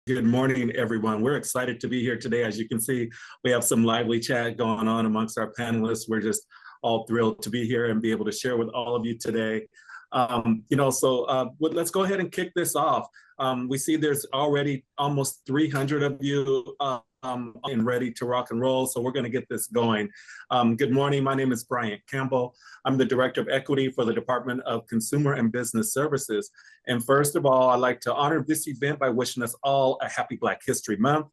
Good morning, everyone. We're excited to be here today. As you can see, we have some lively chat going on amongst our panelists. We're just all thrilled to be here and be able to share with all of you today. Let's go ahead and kick this off. We see there's already almost 300 of you and ready to rock and roll. So we're going to get this going. Good morning. My name is Bryant Campbell. I'm the Director of Equity for the Department of Consumer and Business Services. And first of all, I'd like to honor this event by wishing us all a happy Black History Month.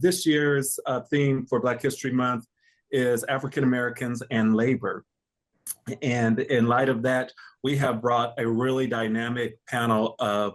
This year's theme for Black History Month is African Americans and labor. And in light of that, we have brought a really dynamic panel of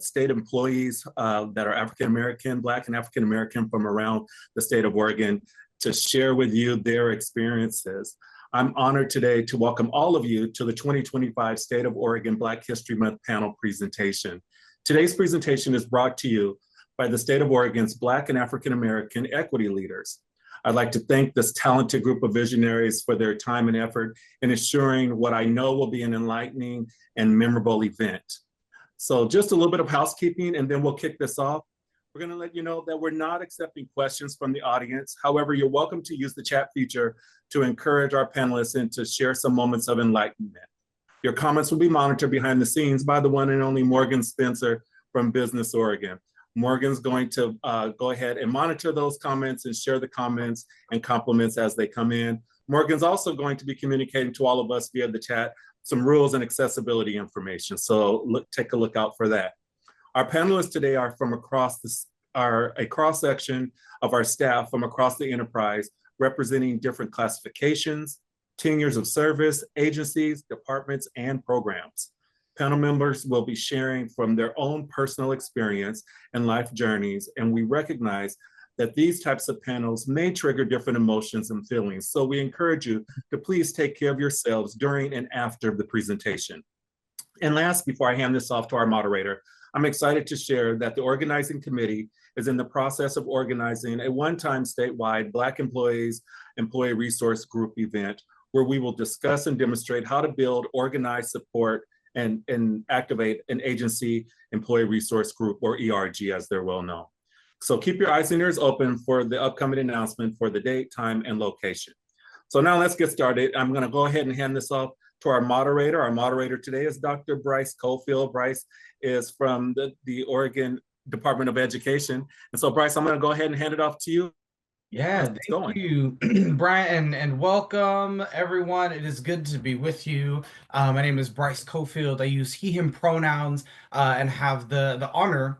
state employees that are African-American, Black and African-American from around the state of Oregon to share with you their experiences. I'm honored today to welcome all of you to the 2025 State of Oregon Black History Month panel presentation. Today's presentation is brought to you by the state of Oregon's Black and African-American equity leaders. I'd like to thank this talented group of visionaries for their time and effort in ensuring what I know will be an enlightening and memorable event. So just a little bit of housekeeping and then we'll kick this off. We're going to let you know that we're not accepting questions from the audience. However, you're welcome to use the chat feature to encourage our panelists and to share some moments of enlightenment. Your comments will be monitored behind the scenes by the one and only Morgan Spencer from Business Oregon. Morgan's going to go ahead and monitor those comments and share the comments and compliments as they come in. Morgan's also going to be communicating to all of us via the chat some rules and accessibility information. So take a look out for that. Our panelists today are from across a cross-section of our staff from across the enterprise, representing different classifications, tenures of service, agencies, departments, and programs. Panel members will be sharing from their own personal experience and life journeys, and we recognize that these types of panels may trigger different emotions and feelings. So we encourage you to please take care of yourselves during and after the presentation. And last, before I hand this off to our moderator, I'm excited to share that the organizing committee is in the process of organizing a one-time statewide Black Employees Employee Resource Group event where we will discuss and demonstrate how to build, organize, support, and activate an agency employee resource group, or ERG as they're well known. So keep your eyes and ears open for the upcoming announcement for the date, time, and location. So now let's get started. I'm gonna go ahead and hand this off to our moderator. Our moderator today is Dr. Bryce Cofield. Bryce is from the Oregon Department of Education. And so Bryce, I'm gonna go ahead and hand it off to you. Yeah, thank you, Brian, and welcome, everyone. It is good to be with you. My name is Bryce Cofield. I use he, him pronouns and have the honor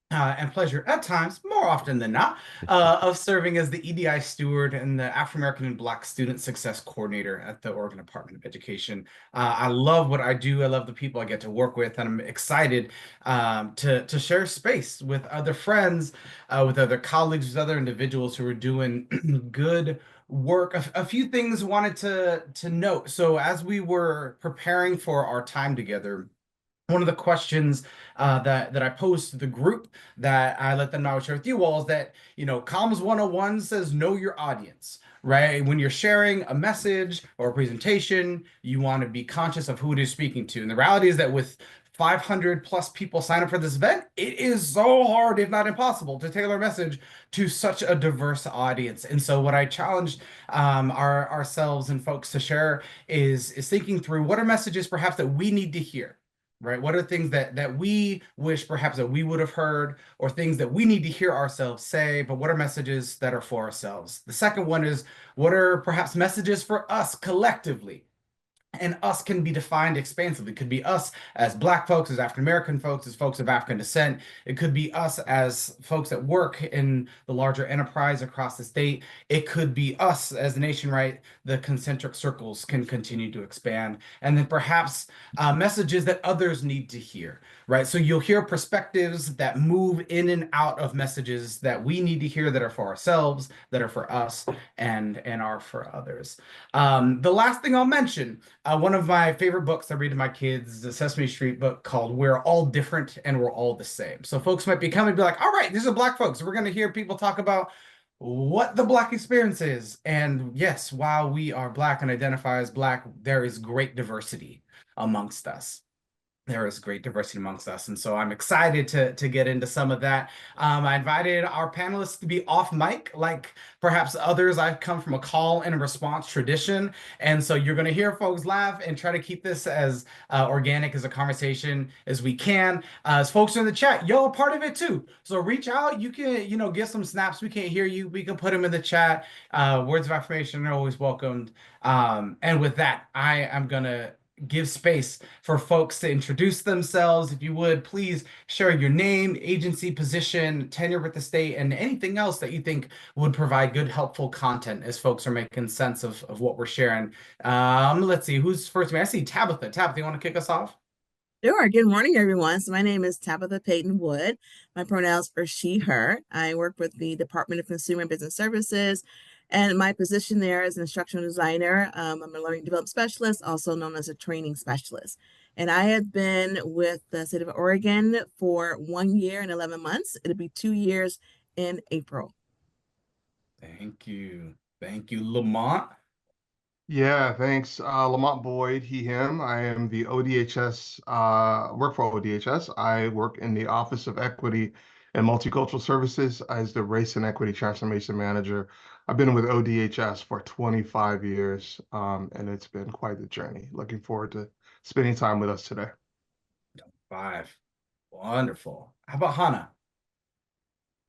and pleasure at times, more often than not, of serving as the EDI steward and the African American and Black Student Success Coordinator at the Oregon Department of Education. I love what I do. I love the people I get to work with, and I'm excited to share space with other friends, with other colleagues, with other individuals who are doing good work. A few things wanted to note. So as we were preparing for our time together, one of the questions that I posed to the group that I let them know I would share with you all is that, Comms 101 says know your audience, right? When you're sharing a message or a presentation, you want to be conscious of who it is speaking to. And the reality is that with 500 plus people sign up for this event, it is so hard, if not impossible, to tailor a message to such a diverse audience. And so what I challenged ourselves and folks to share is thinking through what are messages perhaps that we need to hear. Right? What are things that we wish perhaps that we would have heard, or things that we need to hear ourselves say, but what are messages that are for ourselves? The second one is, what are perhaps messages for us collectively? And us can be defined expansively. It could be us as Black folks, as African American folks, as folks of African descent. It could be us as folks that work in the larger enterprise across the state. It could be us as a nation, right? The concentric circles can continue to expand. And then perhaps messages that others need to hear, right? So you'll hear perspectives that move in and out of messages that we need to hear, that are for ourselves, that are for us, and are for others. The last thing I'll mention, one of my favorite books I read to my kids is a Sesame Street book called We're All Different and We're All the Same. So folks might be coming and be like, all right, these are Black folks. We're going to hear people talk about what the Black experience is. And yes, while we are Black and identify as Black, there is great diversity amongst us. there is great diversity amongst us. And so I'm excited to get into some of that. I invited our panelists to be off mic, like perhaps others. I've come from a call and response tradition. And so you're going to hear folks laugh and try to keep this as organic as a conversation as we can. As folks in the chat, you're a part of it too. So reach out. You can, get some snaps. We can't hear you. We can put them in the chat. Words of affirmation are always welcomed. And with that, I am going to give space for folks to introduce themselves. If you would, please share your name, agency, position, tenure with the state, and anything else that you think would provide good, helpful content as folks are making sense of what we're sharing. Let's see, who's first? I see Tabitha. Tabitha, you want to kick us off? Sure. Good morning, everyone. So my name is Tabitha Payton Wood. My pronouns are she, her. I work with the Department of Consumer and Business Services, and my position there is an instructional designer. I'm a learning development specialist, also known as a training specialist. And I have been with the state of Oregon for 1 year and 11 months. It'll be 2 years in April. Thank you. Thank you, Lamont. Yeah, thanks. Lamont Boyd, he, him. I am the ODHS, work for ODHS. I work in the Office of Equity and Multicultural Services as the Race and Equity Transformation Manager. I've been with ODHS for 25 years, and it's been quite the journey. Looking forward to spending time with us today. 5. Wonderful. How about Hannah?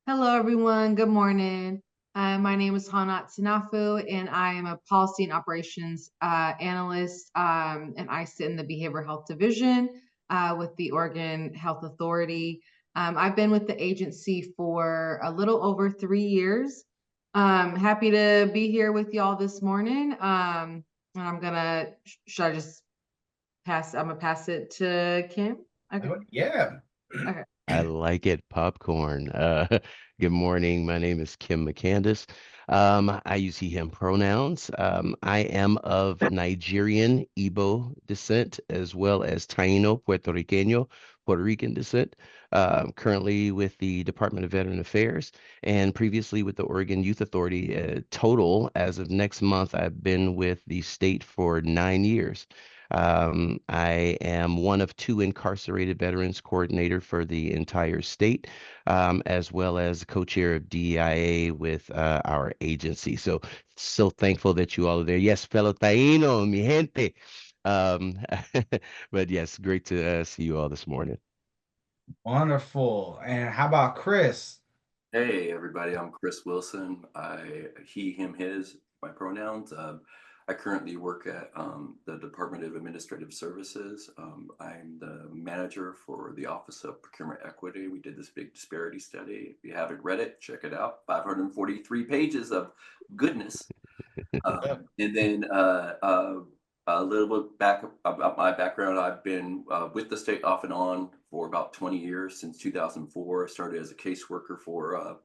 Hello, everyone. Good morning. My name is Hana Tsinafu, and I am a policy and operations analyst, and I sit in the behavioral health division with the Oregon Health Authority. I've been with the agency for a little over 3 years. Happy to be here with y'all this morning. And I'm gonna, should I just pass? I'm gonna pass it to Kim. Okay. Yeah. Okay. I like it, popcorn. Good morning. My name is Kim McCandis. I use he, him pronouns. I am of Nigerian Igbo descent, as well as Taino, Puerto Rican descent. Currently with the Department of Veteran Affairs and previously with the Oregon Youth Authority. Total, as of next month, I've been with the state for 9 years. I am one of 2 incarcerated veterans coordinator for the entire state, as well as co-chair of DEIA with our agency. So thankful that you all are there. Yes, fellow Taino, mi gente. But yes, great to see you all this morning. Wonderful. And how about Chris? Hey, everybody. I'm Chris Wilson. He, him, his, my pronouns. I currently work at the Department of Administrative Services. I'm the manager for the Office of Procurement Equity. We did this big disparity study. If you haven't read it, check it out. 543 pages of goodness. And then a little bit back about my background. I've been with the state off and on for about 20 years, since 2004. I started as a caseworker for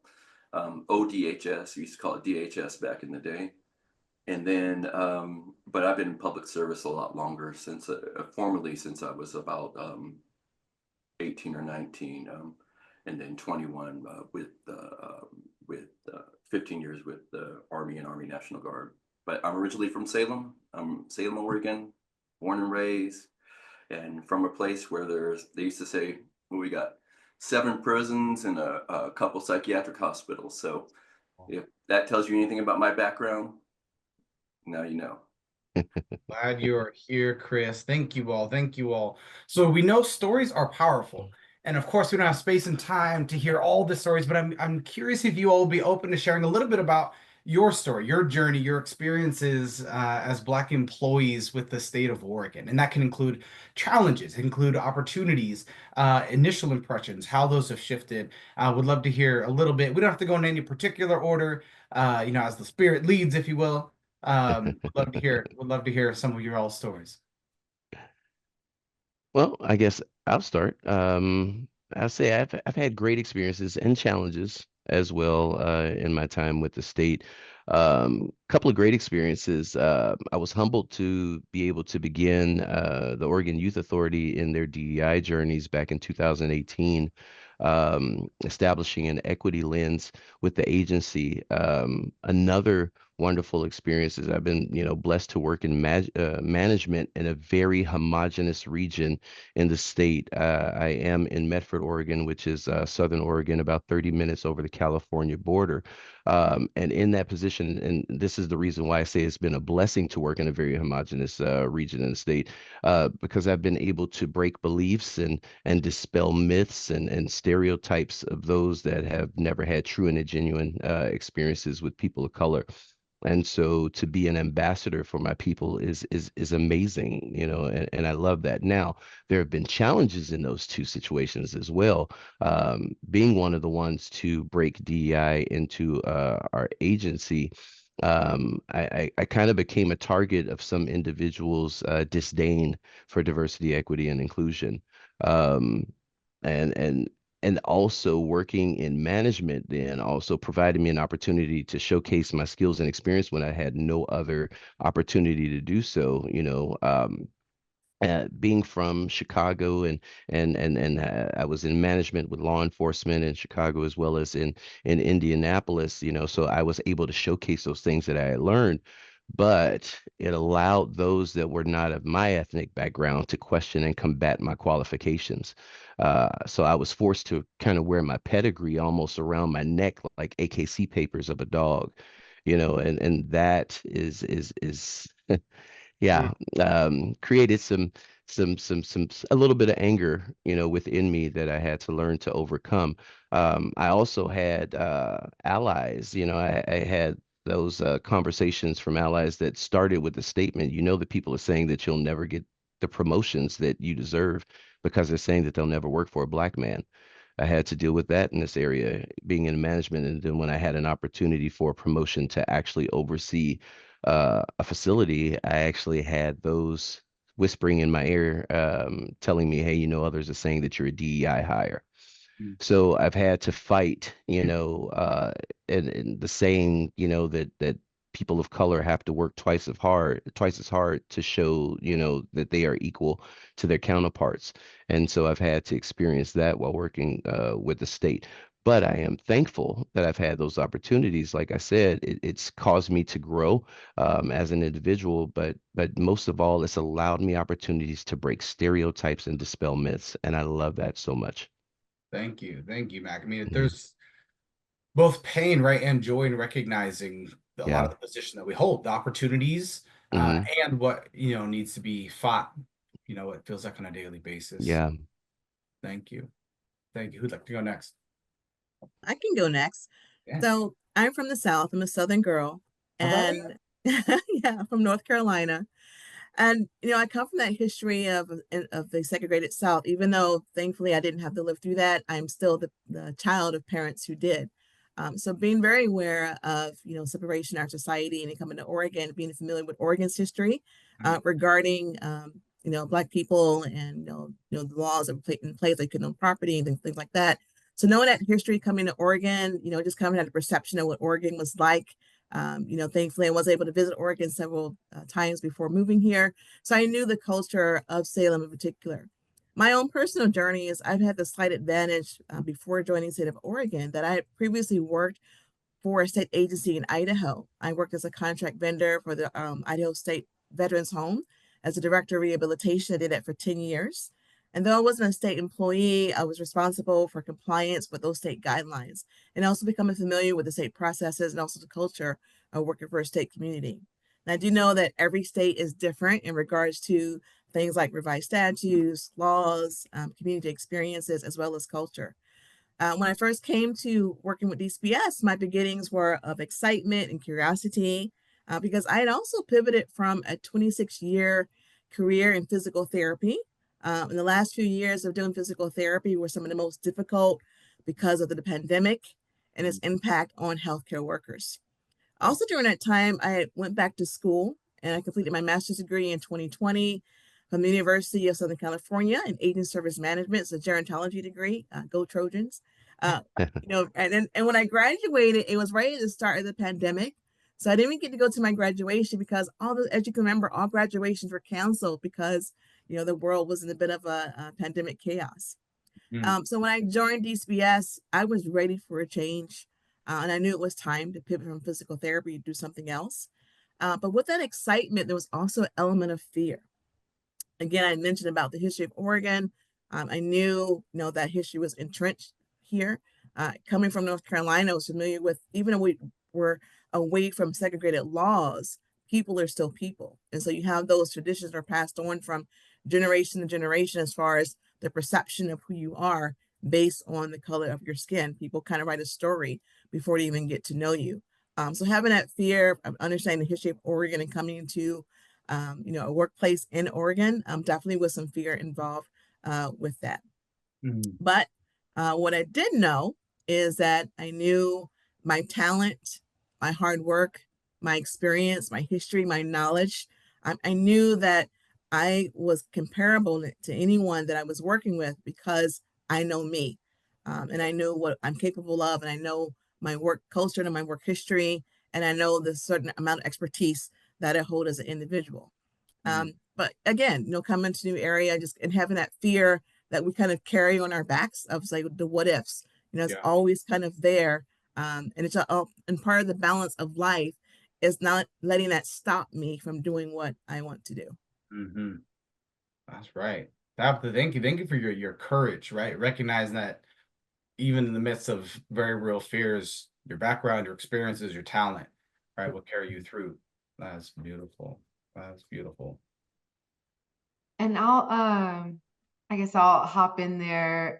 ODHS. We used to call it DHS back in the day. And then, but I've been in public service a lot longer, since formally since I was about 18 or 19, and then 21 with 15 years with the Army and Army National Guard. But I'm originally from Salem. I'm Salem, Oregon, born and raised, and from a place where they used to say, well, we got 7 prisons and a couple psychiatric hospitals. So if that tells you anything about my background, now you know. Glad you're here, Chris. Thank you all. Thank you all. So we know stories are powerful. And of course, we don't have space and time to hear all the stories, but I'm curious if you all will be open to sharing a little bit about your story, your journey, your experiences as Black employees with the state of Oregon. And that can include challenges, include opportunities, initial impressions, how those have shifted. Would love to hear a little bit. We don't have to go in any particular order, as the spirit leads, if you will. Would love to hear some of your all stories. Well, I guess I'll start. I'll say I've had great experiences and challenges as well in my time with the state. Couple of great experiences. I was humbled to be able to begin the Oregon Youth Authority in their DEI journeys back in 2018, establishing an equity lens with the agency. Another wonderful experiences. I've been, blessed to work in management in a very homogeneous region in the state. I am in Medford, Oregon, which is Southern Oregon, about 30 minutes over the California border. And in that position, and this is the reason why I say it's been a blessing to work in a very homogeneous region in the state, because I've been able to break beliefs and dispel myths and stereotypes of those that have never had true and genuine experiences with people of color. And so to be an ambassador for my people is amazing, and I love that. Now, there have been challenges in those two situations as well. Being one of the ones to break DEI into our agency, I kind of became a target of some individuals' disdain for diversity, equity, and inclusion. Um, and also working in management then also provided me an opportunity to showcase my skills and experience when I had no other opportunity to do so. Being from Chicago and I was in management with law enforcement in Chicago as well as in Indianapolis, so I was able to showcase those things that I had learned, but it allowed those that were not of my ethnic background to question and combat my qualifications. So I was forced to kind of wear my pedigree almost around my neck like AKC papers of a dog, and that is yeah, created a little bit of anger, within me that I had to learn to overcome. I also had allies, I had those conversations from allies that started with the statement, that people are saying that you'll never get the promotions that you deserve because they're saying that they'll never work for a Black man. I had to deal with that in this area, being in management. And then when I had an opportunity for a promotion to actually oversee a facility, I actually had those whispering in my ear, telling me, hey, others are saying that you're a DEI hire. So I've had to fight, and the saying, that people of color have to work twice as hard to show, that they are equal to their counterparts. And so I've had to experience that while working with the state. But I am thankful that I've had those opportunities. Like I said, it's caused me to grow as an individual, but most of all, it's allowed me opportunities to break stereotypes and dispel myths. And I love that so much. Thank you, Mac. I mean, there's both pain, right, and joy in recognizing a lot of the position that we hold, the opportunities, and what needs to be fought. It feels like on a daily basis. Yeah. Thank you. Who'd like to go next? I can go next. Yeah. So I'm from the South. I'm a Southern girl, and yeah, from North Carolina. And I come from that history of the segregated South. Even though thankfully I didn't have to live through that, I'm still the child of parents who did. So being very aware of separation in our society, and coming to Oregon, being familiar with Oregon's history regarding Black people and the laws that were put in place, like couldn't own property and things like that. So knowing that history, coming to Oregon, just coming at a perception of what Oregon was like. Thankfully I was able to visit Oregon several times before moving here. So I knew the culture of Salem in particular. My own personal journey is I've had the slight advantage before joining the state of Oregon that I had previously worked for a state agency in Idaho. I worked as a contract vendor for the Idaho State Veterans Home as a director of rehabilitation. I did that for 10 years. And though I wasn't a state employee, I was responsible for compliance with those state guidelines and also becoming familiar with the state processes and also the culture of working for a state community. And I do know that every state is different in regards to things like revised statutes, laws, community experiences, as well as culture. When I first came to working with DCPS, my beginnings were of excitement and curiosity because I had also pivoted from a 26-year career in physical therapy. In the last few years of doing physical therapy were some of the most difficult because of the pandemic and its impact on healthcare workers. Also during that time, I went back to school and I completed my master's degree in 2020 from the University of Southern California in Aging Service Management. It's a gerontology degree, go Trojans. And when I graduated, it was right at the start of the pandemic. So I didn't even get to go to my graduation because as you can remember, all graduations were canceled because the world was in a bit of a pandemic chaos. So when I joined DCPS, I was ready for a change. And I knew it was time to pivot from physical therapy to do something else. But with that excitement, there was also an element of fear. Again, I mentioned about the history of Oregon. I knew, that history was entrenched here. Coming from North Carolina, I was familiar with, even though we were away from segregated laws, people are still people. And so you have those traditions that are passed on from generation to generation as far as the perception of who you are based on the color of your skin. People kind of write a story before they even get to know you. So having that fear of understanding the history of Oregon and coming into a workplace in Oregon, definitely with some fear involved with that. But what I did know is that I knew my talent, my hard work, my experience, my history, my knowledge. I knew that I was comparable to anyone that I was working with because I know me, and I know what I'm capable of, and I know my work culture and my work history, and I know the certain amount of expertise that I hold as an individual. But again, coming to a new area and having that fear that we kind of carry on our backs of like the what ifs, it's always kind of there. And it's and part of the balance of life is not letting that stop me from doing what I want to do. That's right. Thank you for your courage, right? Recognizing that even in the midst of very real fears, your background, your experiences, your talent, right, will carry you through. That's beautiful. That's beautiful. And I guess I'll hop in there.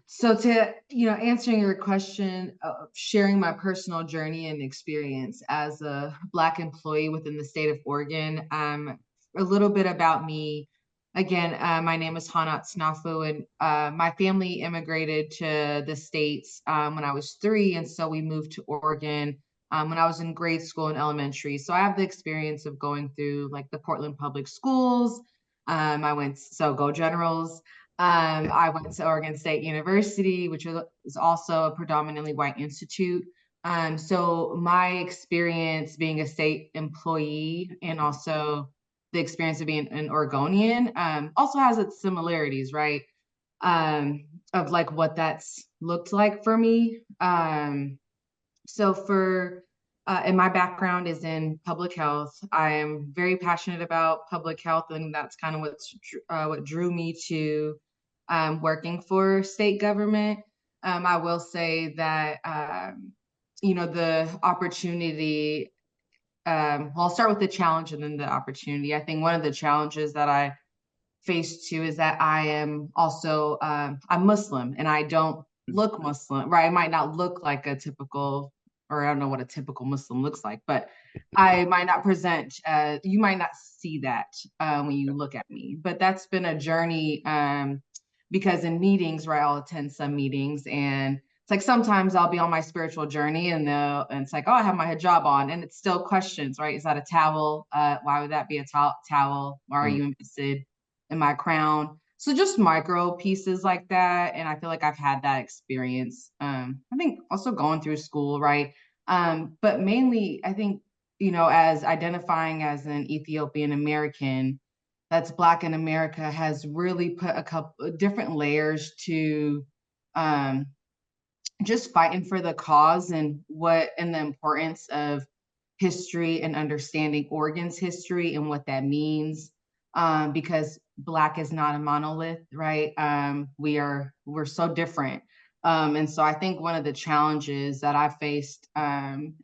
So to, answering your question, sharing my personal journey and experience as a Black employee within the state of Oregon, a little bit about me. Again, my name is Hanat Snafu, and my family immigrated to the States when I was 3, and so we moved to Oregon when I was in grade school and elementary. So I have the experience of going through like the Portland Public Schools. So go Generals. I went to Oregon State University, which is also a predominantly white institute. So my experience being a state employee and also the experience of being an Oregonian also has its similarities, right? Of like what that's looked like for me. And my background is in public health. I am very passionate about public health, and that's kind of what drew me to working for state government. I will say that the opportunity. I'll start with the challenge and then the opportunity. I think one of the challenges that I faced too is that I am also I'm Muslim, and I don't look Muslim, right? I might not look like a typical, or I don't know what a typical Muslim looks like, but I might not present, you might not see that when you look at me. But that's been a journey because in meetings, right, I'll attend some meetings, and it's like sometimes I'll be on my spiritual journey and it's like, oh, I have my hijab on, and it's still questions, right? Is that a towel? Why would that be a towel? Why are you invested in my crown? So just micro pieces like that. And I feel like I've had that experience. I think also going through school, right? But mainly, I think, as identifying as an Ethiopian American that's Black in America has really put a couple different layers to just fighting for the cause and the importance of history and understanding Oregon's history and what that means. Because Black is not a monolith, right? We're so different. And so I think one of the challenges that I faced, and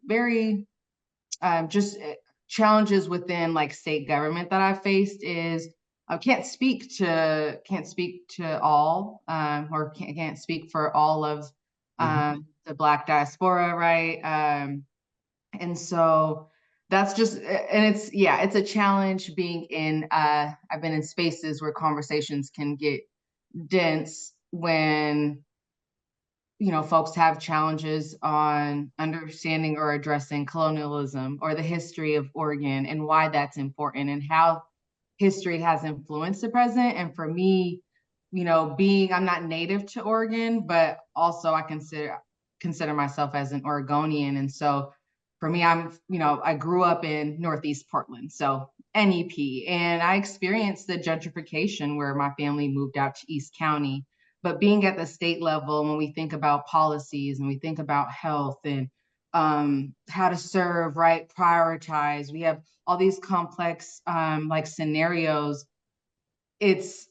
very just challenges within like state government that I faced is I can't speak to all, or can't speak for all of the Black diaspora, right? And so that's just, and it's a challenge being in, I've been in spaces where conversations can get dense when, folks have challenges on understanding or addressing colonialism or the history of Oregon and why that's important and how history has influenced the present. And for me, I'm not native to Oregon, but also I consider myself as an Oregonian. And so for me, I grew up in Northeast Portland, so NEP, and I experienced the gentrification where my family moved out to East County. But being at the state level, when we think about policies and we think about health and how to serve, right, prioritize, we have all these complex like scenarios. It's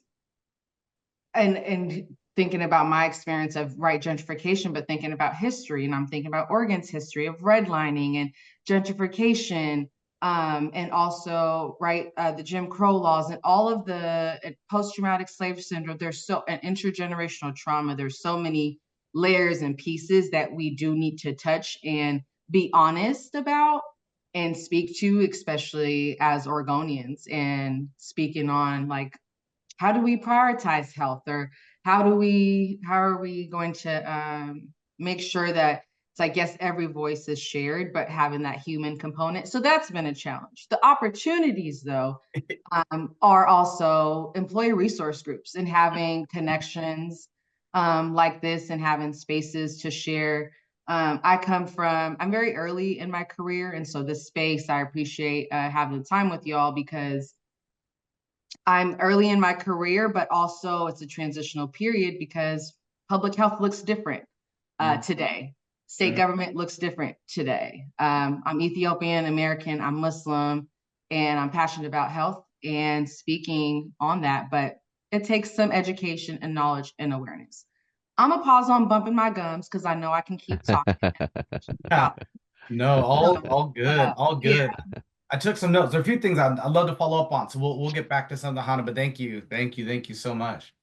and thinking about my experience of right gentrification, but thinking about history, and I'm thinking about Oregon's history of redlining and gentrification, and also right the Jim Crow laws and all of the post-traumatic slave syndrome. There's so an intergenerational trauma. There's so many layers and pieces that we do need to touch and be honest about and speak to, especially as Oregonians, and speaking on like, how do we prioritize health, or how are we going to make sure that it's, I guess, every voice is shared, but having that human component. So that's been a challenge. The opportunities, though, are also employee resource groups and having connections like this and having spaces to share. I'm very early in my career, and so this space, I appreciate having the time with y'all, because I'm early in my career, but also it's a transitional period because public health looks different today. State government looks different today. I'm Ethiopian American, I'm Muslim, and I'm passionate about health and speaking on that, but it takes some education and knowledge and awareness. I'm gonna pause on bumping my gums because I know I can keep talking. Yeah. No, all good, all good. Yeah. I took some notes. There are a few things I'd love to follow up on, so we'll get back to something, Hannah. But thank you so much.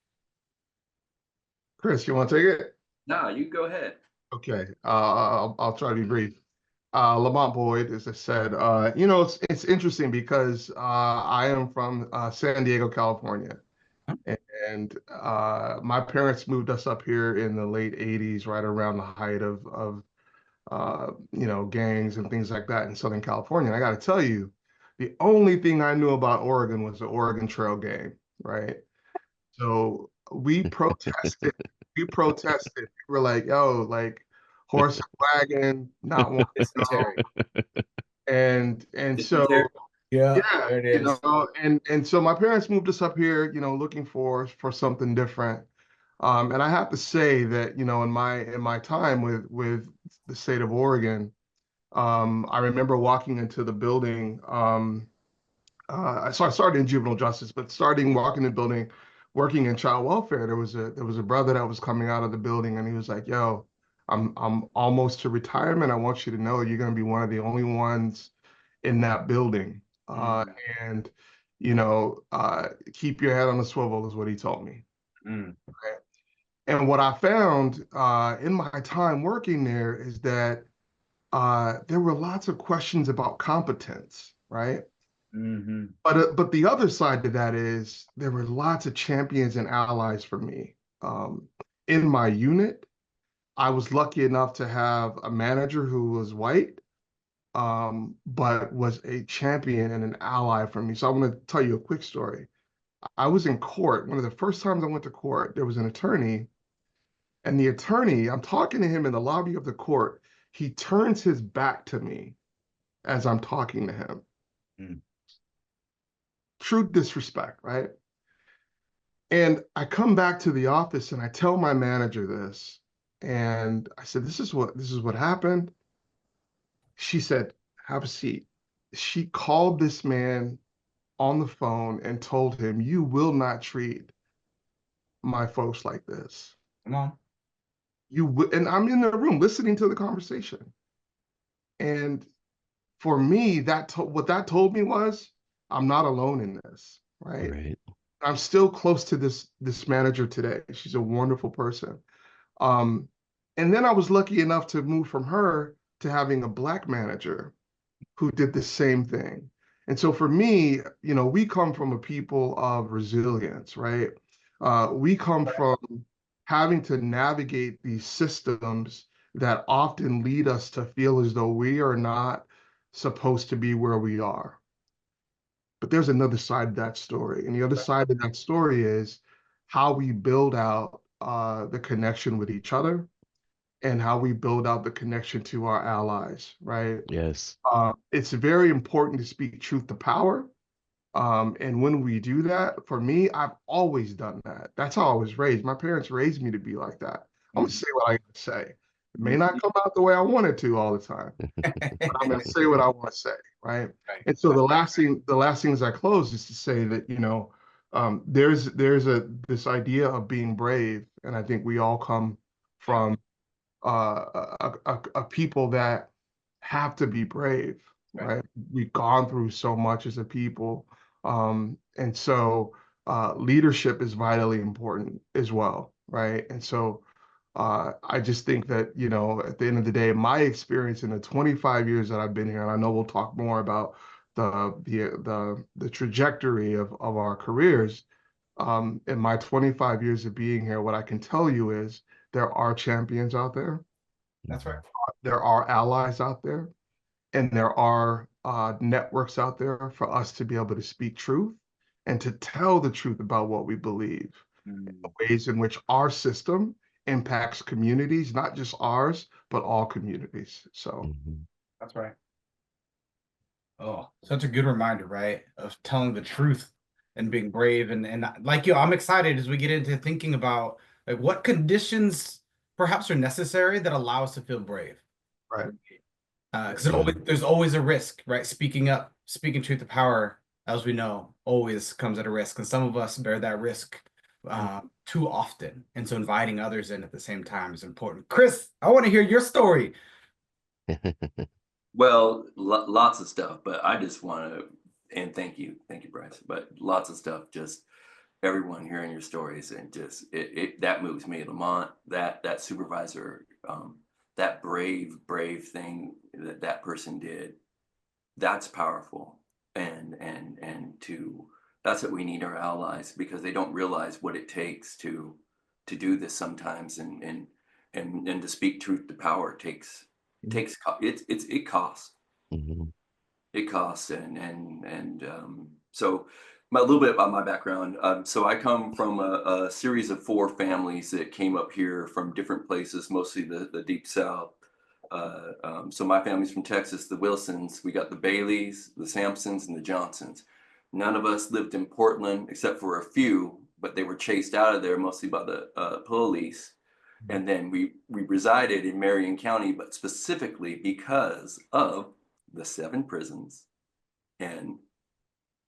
Chris, you want to take it? No, you go ahead. Okay, I'll try to be brief. Lamont Boyd, as I said, you know, it's interesting because I am from San Diego, California, and my parents moved us up here in the late '80s, right around the height of you know, gangs and things like that in Southern California. And I got to tell you, the only thing I knew about Oregon was the Oregon Trail gang, right? So we protested. We protested. We were like, yo, like horse and wagon, not one. And so yeah, yeah, there it is. you know, and so my parents moved us up here, you know, looking for something different. And I have to say that, you know, in my time with the state of Oregon, I remember walking into the building. So I started in juvenile justice, but starting walking in the building, working in child welfare, there was a brother that was coming out of the building, and he was like, "Yo, I'm almost to retirement. I want you to know you're going to be one of the only ones in that building, and you know, keep your head on the swivel," is what he told me. Okay? And what I found in my time working there is that there were lots of questions about competence, right? But the other side to that is there were lots of champions and allies for me. In my unit, I was lucky enough to have a manager who was white, but was a champion and an ally for me. So I want to tell you a quick story. I was in court. One of the first times I went to court, there was an attorney, and the attorney, I'm talking to him in the lobby of the court. He turns his back to me as I'm talking to him. True disrespect, right? And I come back to the office and I tell my manager this, and I said, this is what happened. She said, have a seat. She called this man on the phone and told him, you will not treat my folks like this. Come on. And I'm in the room listening to the conversation. And for me, what that told me was, I'm not alone in this, right? I'm still close to this manager today. She's a wonderful person. And then I was lucky enough to move from her to having a Black manager who did the same thing. And so for me, you know, we come from a people of resilience, right? We come from having to navigate these systems that often lead us to feel as though we are not supposed to be where we are. But there's another side of that story. And the other side of that story is how we build out the connection with each other and how we build out the connection to our allies, right? Yes. It's very important to speak truth to power. And when we do that, for me, I've always done that. That's how I was raised. My parents raised me to be like that. I'm gonna say what I gotta say. It may not come out the way I want it to all the time, but I'm gonna say what I want to say, right? And so the last thing as I close is to say that, there's this idea of being brave, and I think we all come from a people that have to be brave, right? We've gone through so much as a people, and so leadership is vitally important as well, right? And so I just think that, at the end of the day, my experience in the 25 years that I've been here, and I know we'll talk more about the trajectory of our careers. In my 25 years of being here, what I can tell you is there are champions out there. That's right. There are allies out there, and there are networks out there for us to be able to speak truth and to tell the truth about what we believe, the ways in which our system impacts communities, not just ours, but all communities. So that's right. Oh, such a good reminder, right? Of telling the truth and being brave. And like you, I'm excited as we get into thinking about like what conditions perhaps are necessary that allow us to feel brave. Right. Because there's always a risk, right? Speaking up, speaking truth to power, as we know, always comes at a risk. And some of us bear that risk too often. And so inviting others in at the same time is important. Chris, I want to hear your story. Well, lots of stuff, but I just want to, and thank you, Bryce, but lots of stuff, just everyone hearing your stories, and just that moves me. Lamont, that supervisor, that brave thing that person did, that's powerful. And that's what we need our allies, because they don't realize what it takes to do this sometimes, and to speak truth to power it costs. It costs. So a little bit about my background. So I come from a series of 4 families that came up here from different places, mostly the Deep South. So my family's from Texas, the Wilsons. We got the Baileys, the Sampsons, and the Johnsons. None of us lived in Portland except for a few, but they were chased out of there mostly by the police. And then we resided in Marion County, but specifically because of the 7 prisons and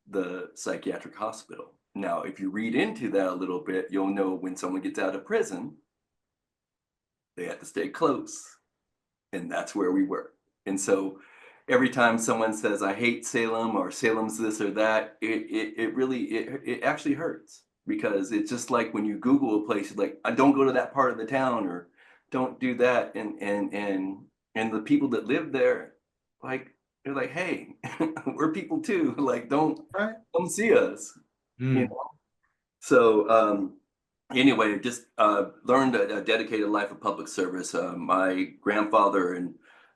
the psychiatric hospital. Now, if you read into that a little bit, you'll know when someone gets out of prison, they have to stay close. And that's where we were. And so every time someone says, I hate Salem, or Salem's this or that, it really actually hurts. Because it's just like when you Google a place, you're like, I don't go to that part of the town, or don't do that. And the people that live there, like, they're like, hey, we're people too. Like, don't come see us. You know? So anyway, just learned a dedicated life of public service. My grandfather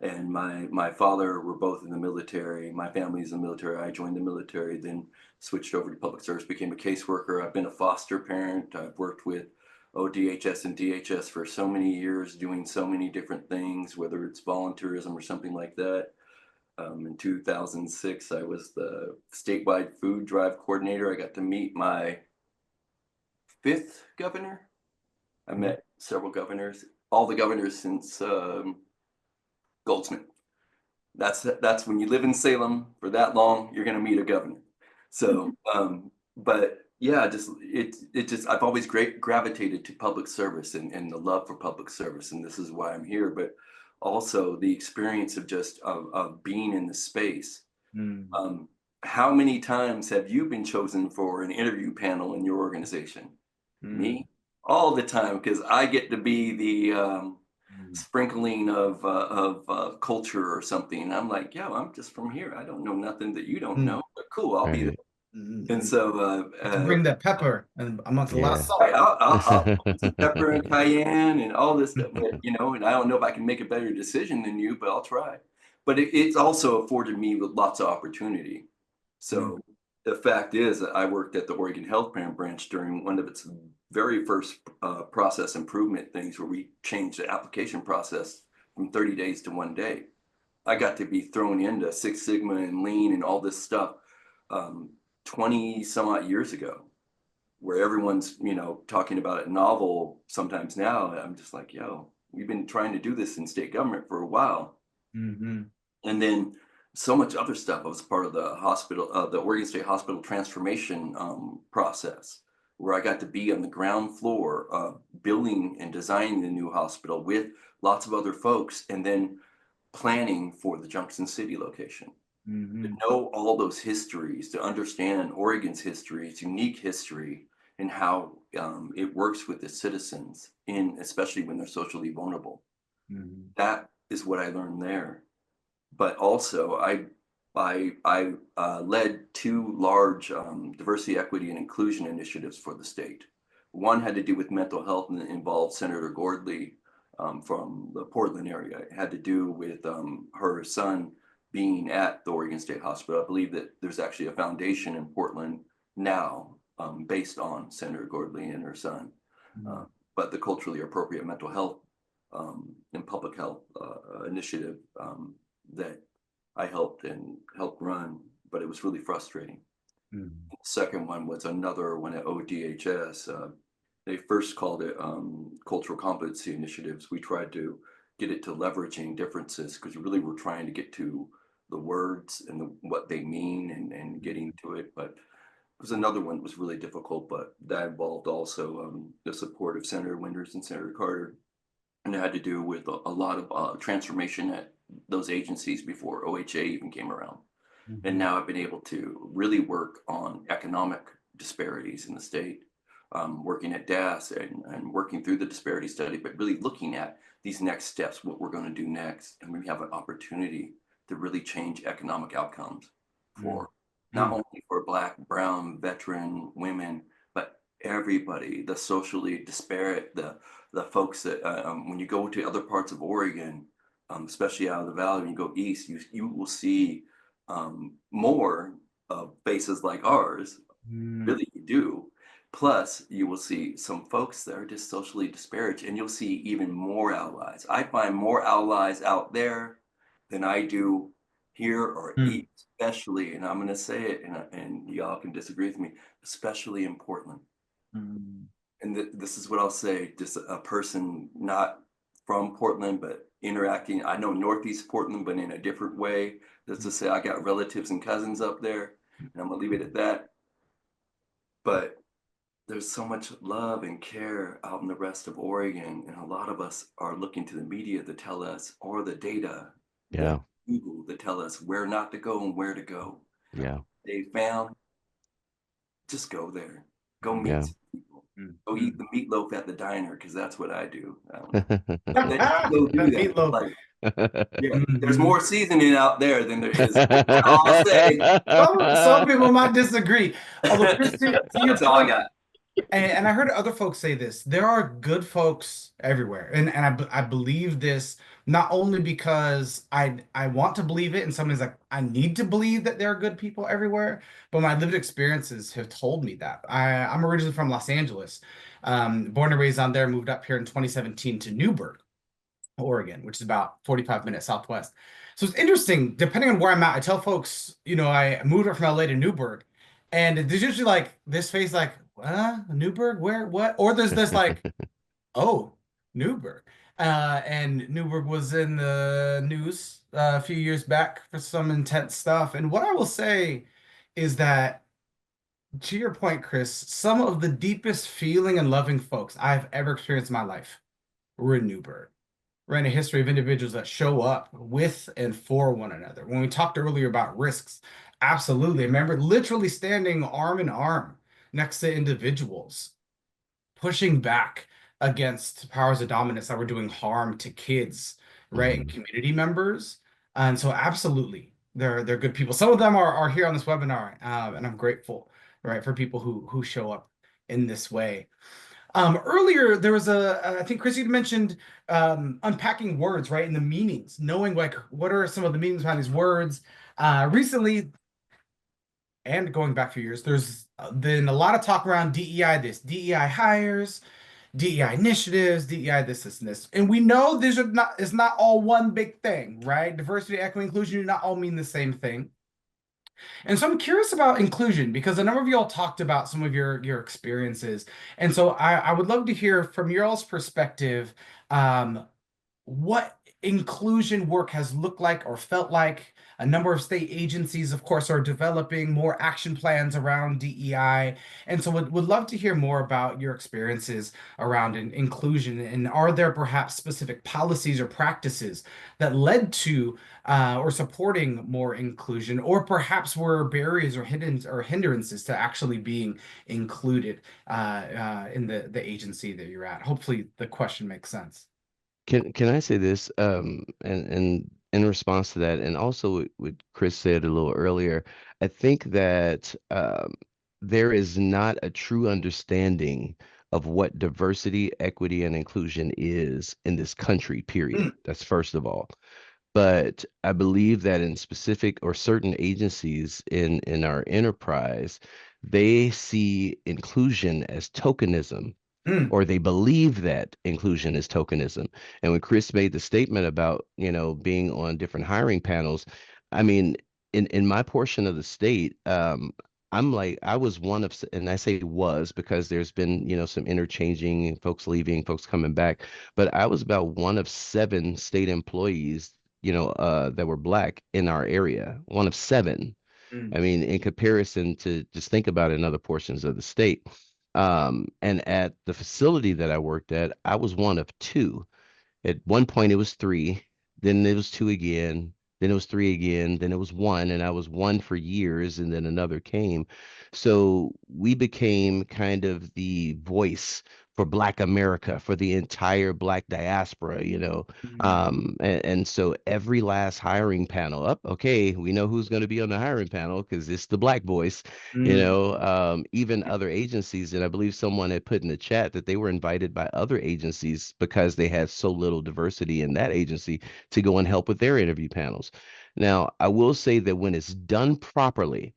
and my father were both in the military. My family's in the military. I joined the military, then switched over to public service, became a caseworker. I've been a foster parent. I've worked with ODHS and DHS for so many years, doing so many different things, whether it's volunteerism or something like that. In 2006, I was the statewide food drive coordinator. I got to meet my 5th governor. I met several governors, all the governors since Goldsmith. That's when you live in Salem for that long, you're going to meet a governor. So, but yeah, I've always gravitated to public service and the love for public service, and this is why I'm here. But also the experience of just of being in the space. How many times have you been chosen for an interview panel in your organization? Me? All the time, because I get to be the sprinkling of culture or something. And I'm like, yo, I'm just from here. I don't know nothing that you don't know, but cool, I'll be there. And so bring that pepper and amongst a lot of salt. I'll put some pepper and cayenne and all this stuff, but, and I don't know if I can make a better decision than you, but I'll try. But it's also afforded me with lots of opportunity. So the fact is that I worked at the Oregon Health Plan branch during one of its very first process improvement things, where we changed the application process from 30 days to 1 day. I got to be thrown into Six Sigma and Lean and all this stuff 20 some odd years ago, where everyone's, talking about it novel sometimes now. I'm just like, yo, we've been trying to do this in state government for a while. Mm-hmm. And then so much other stuff. I was part of the the Oregon State Hospital transformation process, where I got to be on the ground floor, building and designing the new hospital with lots of other folks, and then planning for the Junction City location. Mm-hmm. To know all those histories, to understand Oregon's history, its unique history, and how it works with its citizens, especially when they're socially vulnerable. Mm-hmm. That is what I learned there. But also, I led two large diversity, equity, and inclusion initiatives for the state. One had to do with mental health and involved Senator Gordley from the Portland area. It had to do with her son being at the Oregon State Hospital. I believe that there's actually a foundation in Portland now based on Senator Gordley and her son. Mm-hmm. But the culturally appropriate mental health and public health initiative that I helped run, but it was really frustrating. Mm-hmm. The second one was another one at ODHS. They first called it cultural competency initiatives. We tried to get it to leveraging differences, because we really were trying to get to the words and what they mean and getting to it. But it was another one that was really difficult, but that involved also the support of Senator Winters and Senator Carter. And it had to do with a lot of transformation at those agencies before OHA even came around. Mm-hmm. And now I've been able to really work on economic disparities in the state, working at DAS and working through the disparity study, but really looking at these next steps, what we're going to do next. And we have an opportunity to really change economic outcomes for not only for Black, Brown, veteran, women, but everybody, the socially disparate, the folks that when you go to other parts of Oregon, especially out of the valley, when you go east, you will see more faces like ours. Really, you do. Plus, you will see some folks that are just socially disparaged, and you'll see even more allies. I find more allies out there than I do here or east, especially, and I'm going to say it, and y'all can disagree with me, especially in Portland. And this is what I'll say, just a person not from Portland, but interacting. I know Northeast Portland, but in a different way. Just to say, I got relatives and cousins up there, and I'm gonna leave it at that. But there's so much love and care out in the rest of Oregon, and a lot of us are looking to the media to tell us, or the data, Google to tell us where not to go and where to go. Yeah. They found, just go there, go meet some people, go eat the meatloaf at the diner, because that's what I do. Go do that. Like, there's more seasoning out there than there is. I'll say. Some people might disagree. Although, That's all I got. And I heard other folks say this. There are good folks everywhere. And I believe this not only because I want to believe it, and somebody's like, I need to believe that there are good people everywhere, but my lived experiences have told me that. I'm originally from Los Angeles, born and raised on there, moved up here in 2017 to Newburgh, Oregon, which is about 45 minutes southwest. So it's interesting, depending on where I'm at, I tell folks, I moved up from LA to Newburgh, and there's usually like this face like, Newburgh, where, what? Or there's this like, oh, Newburgh. And Newburgh was in the news a few years back for some intense stuff. And what I will say is that, to your point, Chris, some of the deepest feeling and loving folks I've ever experienced in my life were in Newburgh. We're in a history of individuals that show up with and for one another. When we talked earlier about risks, absolutely. I remember literally standing arm in arm next to individuals, pushing back against powers of dominance that were doing harm to kids, right, and community members. And so absolutely, they're good people. Some of them are here on this webinar, and I'm grateful, right, for people who show up in this way. Earlier, there was I think Chris, you mentioned unpacking words, right, and the meanings, knowing like what are some of the meanings behind these words. Recently, and going back a few years, there's been a lot of talk around DEI this, DEI hires, DEI initiatives, DEI this, and this. And we know it's not all one big thing, right? Diversity, equity, inclusion do not all mean the same thing. And so I'm curious about inclusion because a number of y'all talked about some of your experiences. And so I would love to hear from your all's perspective, what inclusion work has looked like or felt like. A number of state agencies, of course, are developing more action plans around DEI. And so would love to hear more about your experiences around inclusion. And are there perhaps specific policies or practices that led to or supporting more inclusion, or perhaps were barriers or hindrances to actually being included in the agency that you're at? Hopefully the question makes sense. Can I say this? And in response to that, and also what Chris said a little earlier, I think that there is not a true understanding of what diversity, equity, and inclusion is in this country, period. That's first of all. But I believe that in specific or certain agencies in our enterprise, they see inclusion as tokenism, or they believe that inclusion is tokenism. And when Chris made the statement about, being on different hiring panels, I mean, in my portion of the state, I'm like, I was one of, and I say was because there's been, some interchanging, folks leaving, folks coming back, but I was about one of 7 state employees, that were Black in our area, one of 7. I mean, in comparison to just think about it in other portions of the state. And at the facility that I worked at, I was one of 2. At one point, it was 3, then it was 2 again, then it was 3 again, then it was 1, and I was 1 for years, and then another came. So we became kind of the voice for Black America, for the entire Black diaspora, and so every last hiring panel up, okay, we know who's going to be on the hiring panel because it's the Black voice, even other agencies. And I believe someone had put in the chat that they were invited by other agencies because they had so little diversity in that agency to go and help with their interview panels. Now, I will say that when it's done properly,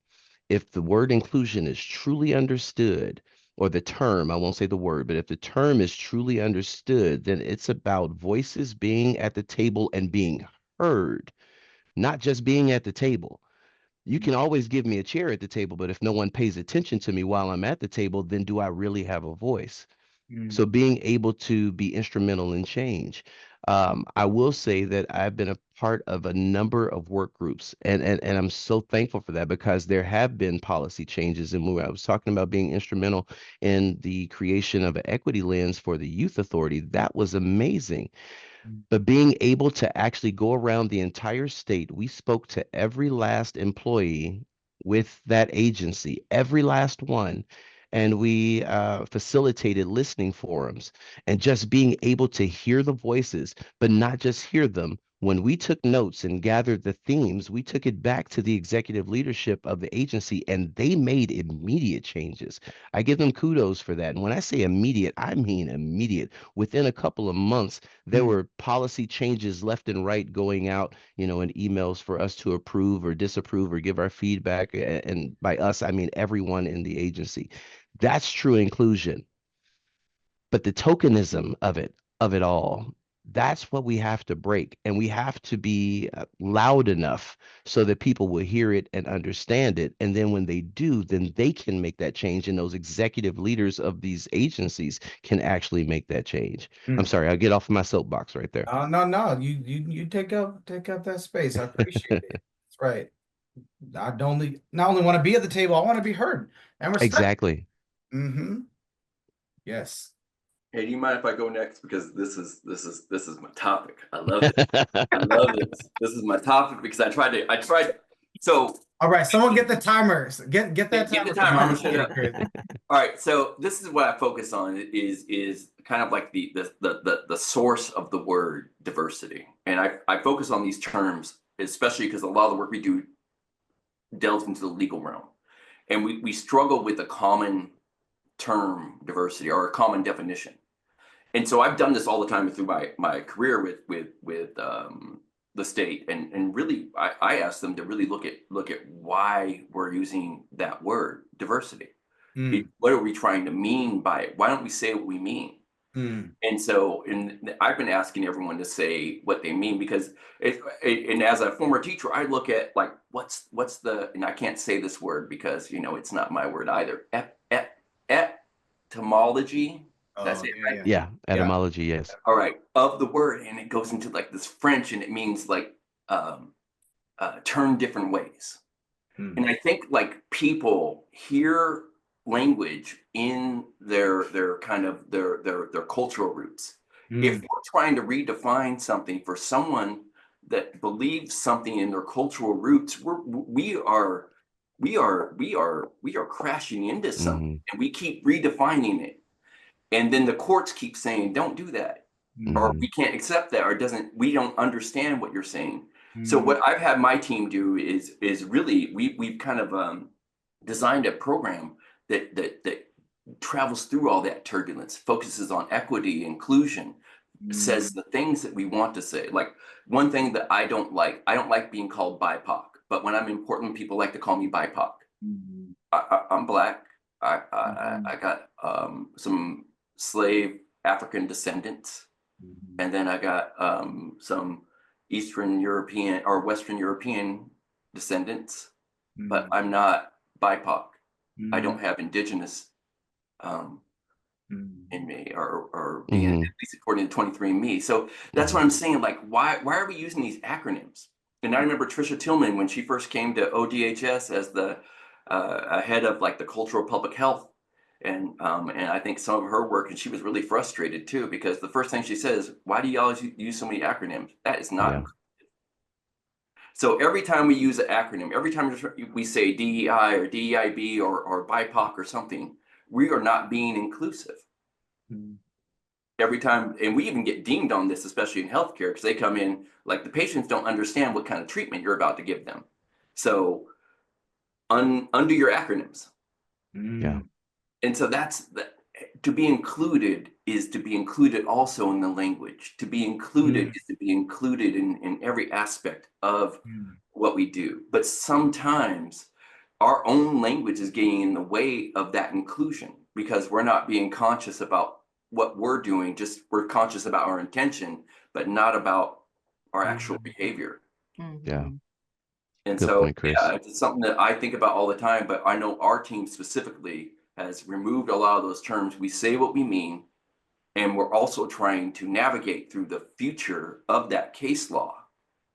if the word inclusion is truly understood, or the term, I won't say the word, but if the term is truly understood, then it's about voices being at the table and being heard, not just being at the table. You can always give me a chair at the table, but if no one pays attention to me while I'm at the table, then do I really have a voice? So being able to be instrumental in change. I will say that I've been a part of a number of work groups, and I'm so thankful for that because there have been policy changes. And when I was talking about being instrumental in the creation of an equity lens for the Youth Authority, that was amazing. But being able to actually go around the entire state, we spoke to every last employee with that agency, every last one. And we facilitated listening forums and just being able to hear the voices, but not just hear them. When we took notes and gathered the themes, we took it back to the executive leadership of the agency, and they made immediate changes. I give them kudos for that. And when I say immediate, I mean immediate. Within a couple of months, there were policy changes left and right going out, in emails for us to approve or disapprove or give our feedback. And by us, I mean everyone in the agency. That's true inclusion. But the tokenism of it all, that's what we have to break. And we have to be loud enough so that people will hear it and understand it. And then when they do, then they can make that change. And those executive leaders of these agencies can actually make that change. I'm sorry, I'll get off of my soapbox right there. No. You take up that space. I appreciate it. That's right. I don't not only want to be at the table, I want to be heard and respected. Exactly. Yes. Hey, do you mind if I go next? Because this is my topic. I love it. I love this. This is my topic because I tried. So all right, someone get the timers. Get that timer. Get the timer. I'm gonna shut up. All right. So this is what I focus on is kind of like the source of the word diversity. And I focus on these terms, especially because a lot of the work we do delves into the legal realm. And we struggle with a common term, diversity, or a common definition. And so I've done this all the time through my career with the state, and really I asked them to really look at why we're using that word diversity. What are we trying to mean by it? Why don't we say what we mean? And so, I've been asking everyone to say what they mean, because and as a former teacher, I look at like, what's the, and I can't say this word because, you know, it's not my word either. Etymology. That's it, right? Yeah, etymology, yes. All right, of the word, and it goes into like this French, and it means like turn different ways. And I think like people hear language in their kind of their cultural roots. If we're trying to redefine something for someone that believes something in their cultural roots, we are crashing into something, and we keep redefining it. And then the courts keep saying, don't do that, or we can't accept that, or we don't understand what you're saying. So what I've had my team do is really, we've kind of designed a program that travels through all that turbulence, focuses on equity, inclusion, says the things that we want to say. Like, one thing that I don't like being called BIPOC, but when I'm in Portland, people like to call me BIPOC. I'm Black. I got some slave African descendants, and then I got some Eastern European or Western European descendants, but I'm not BIPOC. I don't have indigenous in me, or being, at least according to 23andMe. So that's what I'm saying. Like, why are we using these acronyms? And I remember Trisha Tillman, when she first came to ODHS as the head of like the cultural public health, and I think some of her work, and she was really frustrated too, because the first thing she says, why do y'all use so many acronyms? That is not inclusive. So every time we use an acronym, every time we say DEI or DEIB or BIPOC or something, we are not being inclusive. Every time, and we even get dinged on this, especially in healthcare, because they come in, like, the patients don't understand what kind of treatment you're about to give them. So undo your acronyms. And so to be included is to be included also in the language. To be included is to be included in every aspect of what we do. But sometimes our own language is getting in the way of that inclusion, because we're not being conscious about what we're doing. Just we're conscious about our intention, but not about our actual behavior. And Good so, point, Chris. it's something that I think about all the time, but I know our team specifically has removed a lot of those terms. We say what we mean, and we're also trying to navigate through the future of that case law,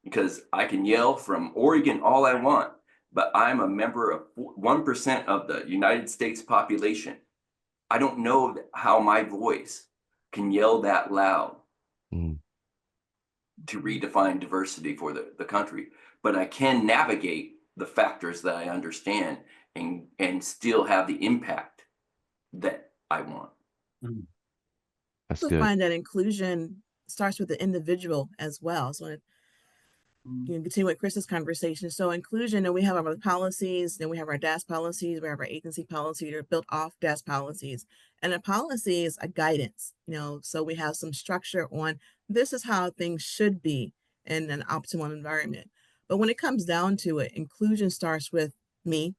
because I can yell from Oregon all I want, but I'm a member of 1% of the United States population. I don't know how my voice can yell that loud to redefine diversity for the country, but I can navigate the factors that I understand and still have the impact that I want. That's I good. find that inclusion starts with the individual as well. So you can continue with Chris's conversation. So inclusion, and we have our policies, then we have our DAS policies, we have our agency policies that are built off DAS policies. And a policy is a guidance, so we have some structure on this is how things should be in an optimal environment. But when it comes down to it, inclusion starts with me,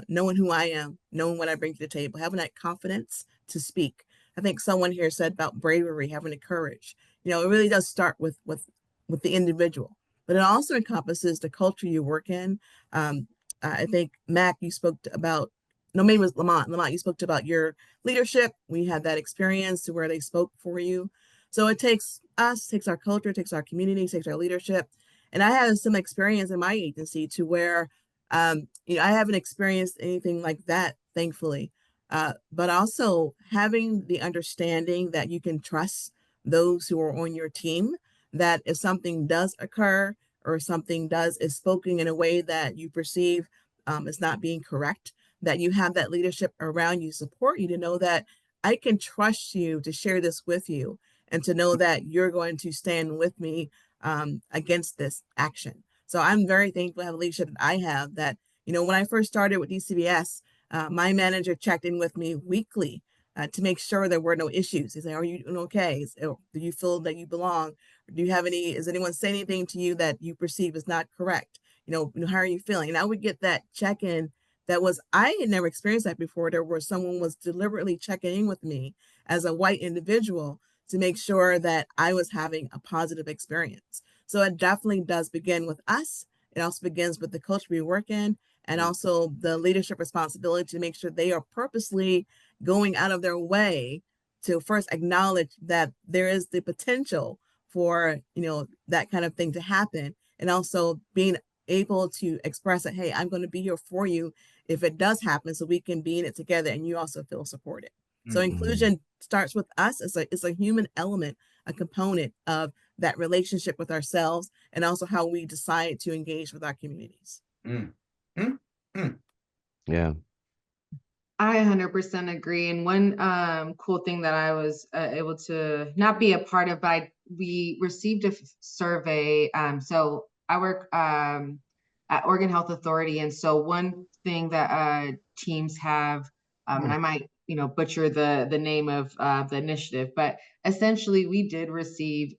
knowing who I am, knowing what I bring to the table, having that confidence to speak. I think someone here said about bravery, having the courage. It really does start with the individual, but it also encompasses the culture you work in. I think Mac, you spoke about, no, maybe it was Lamont. Lamont, you spoke about your leadership. We had that experience to where they spoke for you. So it takes us, takes our culture, takes our community, takes our leadership. And I had some experience in my agency to where, I haven't experienced anything like that, thankfully. But also having the understanding that you can trust those who are on your team, that if something does occur or something is spoken in a way that you perceive is not being correct, that you have that leadership around you, support you, to know that I can trust you to share this with you, and to know that you're going to stand with me against this action. So I'm very thankful to have a leadership that I have that, when I first started with DCBS, my manager checked in with me weekly to make sure there were no issues. He said, are you doing okay? Do you feel that you belong? Do you have is anyone say anything to you that you perceive is not correct? How are you feeling? And I would get that check-in I had never experienced that before, where someone was deliberately checking in with me as a white individual to make sure that I was having a positive experience. So it definitely does begin with us. It also begins with the culture we work in, and also the leadership responsibility to make sure they are purposely going out of their way to first acknowledge that there is the potential for, that kind of thing to happen, and also being able to express that, hey, I'm going to be here for you if it does happen, so we can be in it together and you also feel supported. So inclusion starts with us. It's a human element, a component of that relationship with ourselves, and also how we decide to engage with our communities. Yeah. I 100% agree. And one cool thing that I was able to not be a part of, but we received a survey. So I work at Oregon Health Authority. And so one thing that teams have, and I might, butcher the name of the initiative, but essentially we did receive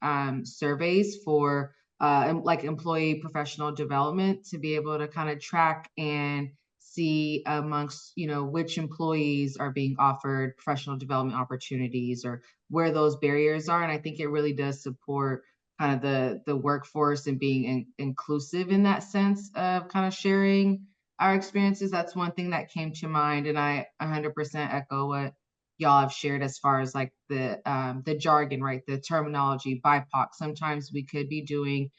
surveys for like employee professional development to be able to kind of track and see amongst, which employees are being offered professional development opportunities or where those barriers are. And I think it really does support kind of the workforce and being inclusive in that sense of kind of sharing our experiences. That's one thing that came to mind. And I 100% echo what y'all have shared as far as like the jargon, right? The terminology, BIPOC. Sometimes we could be doing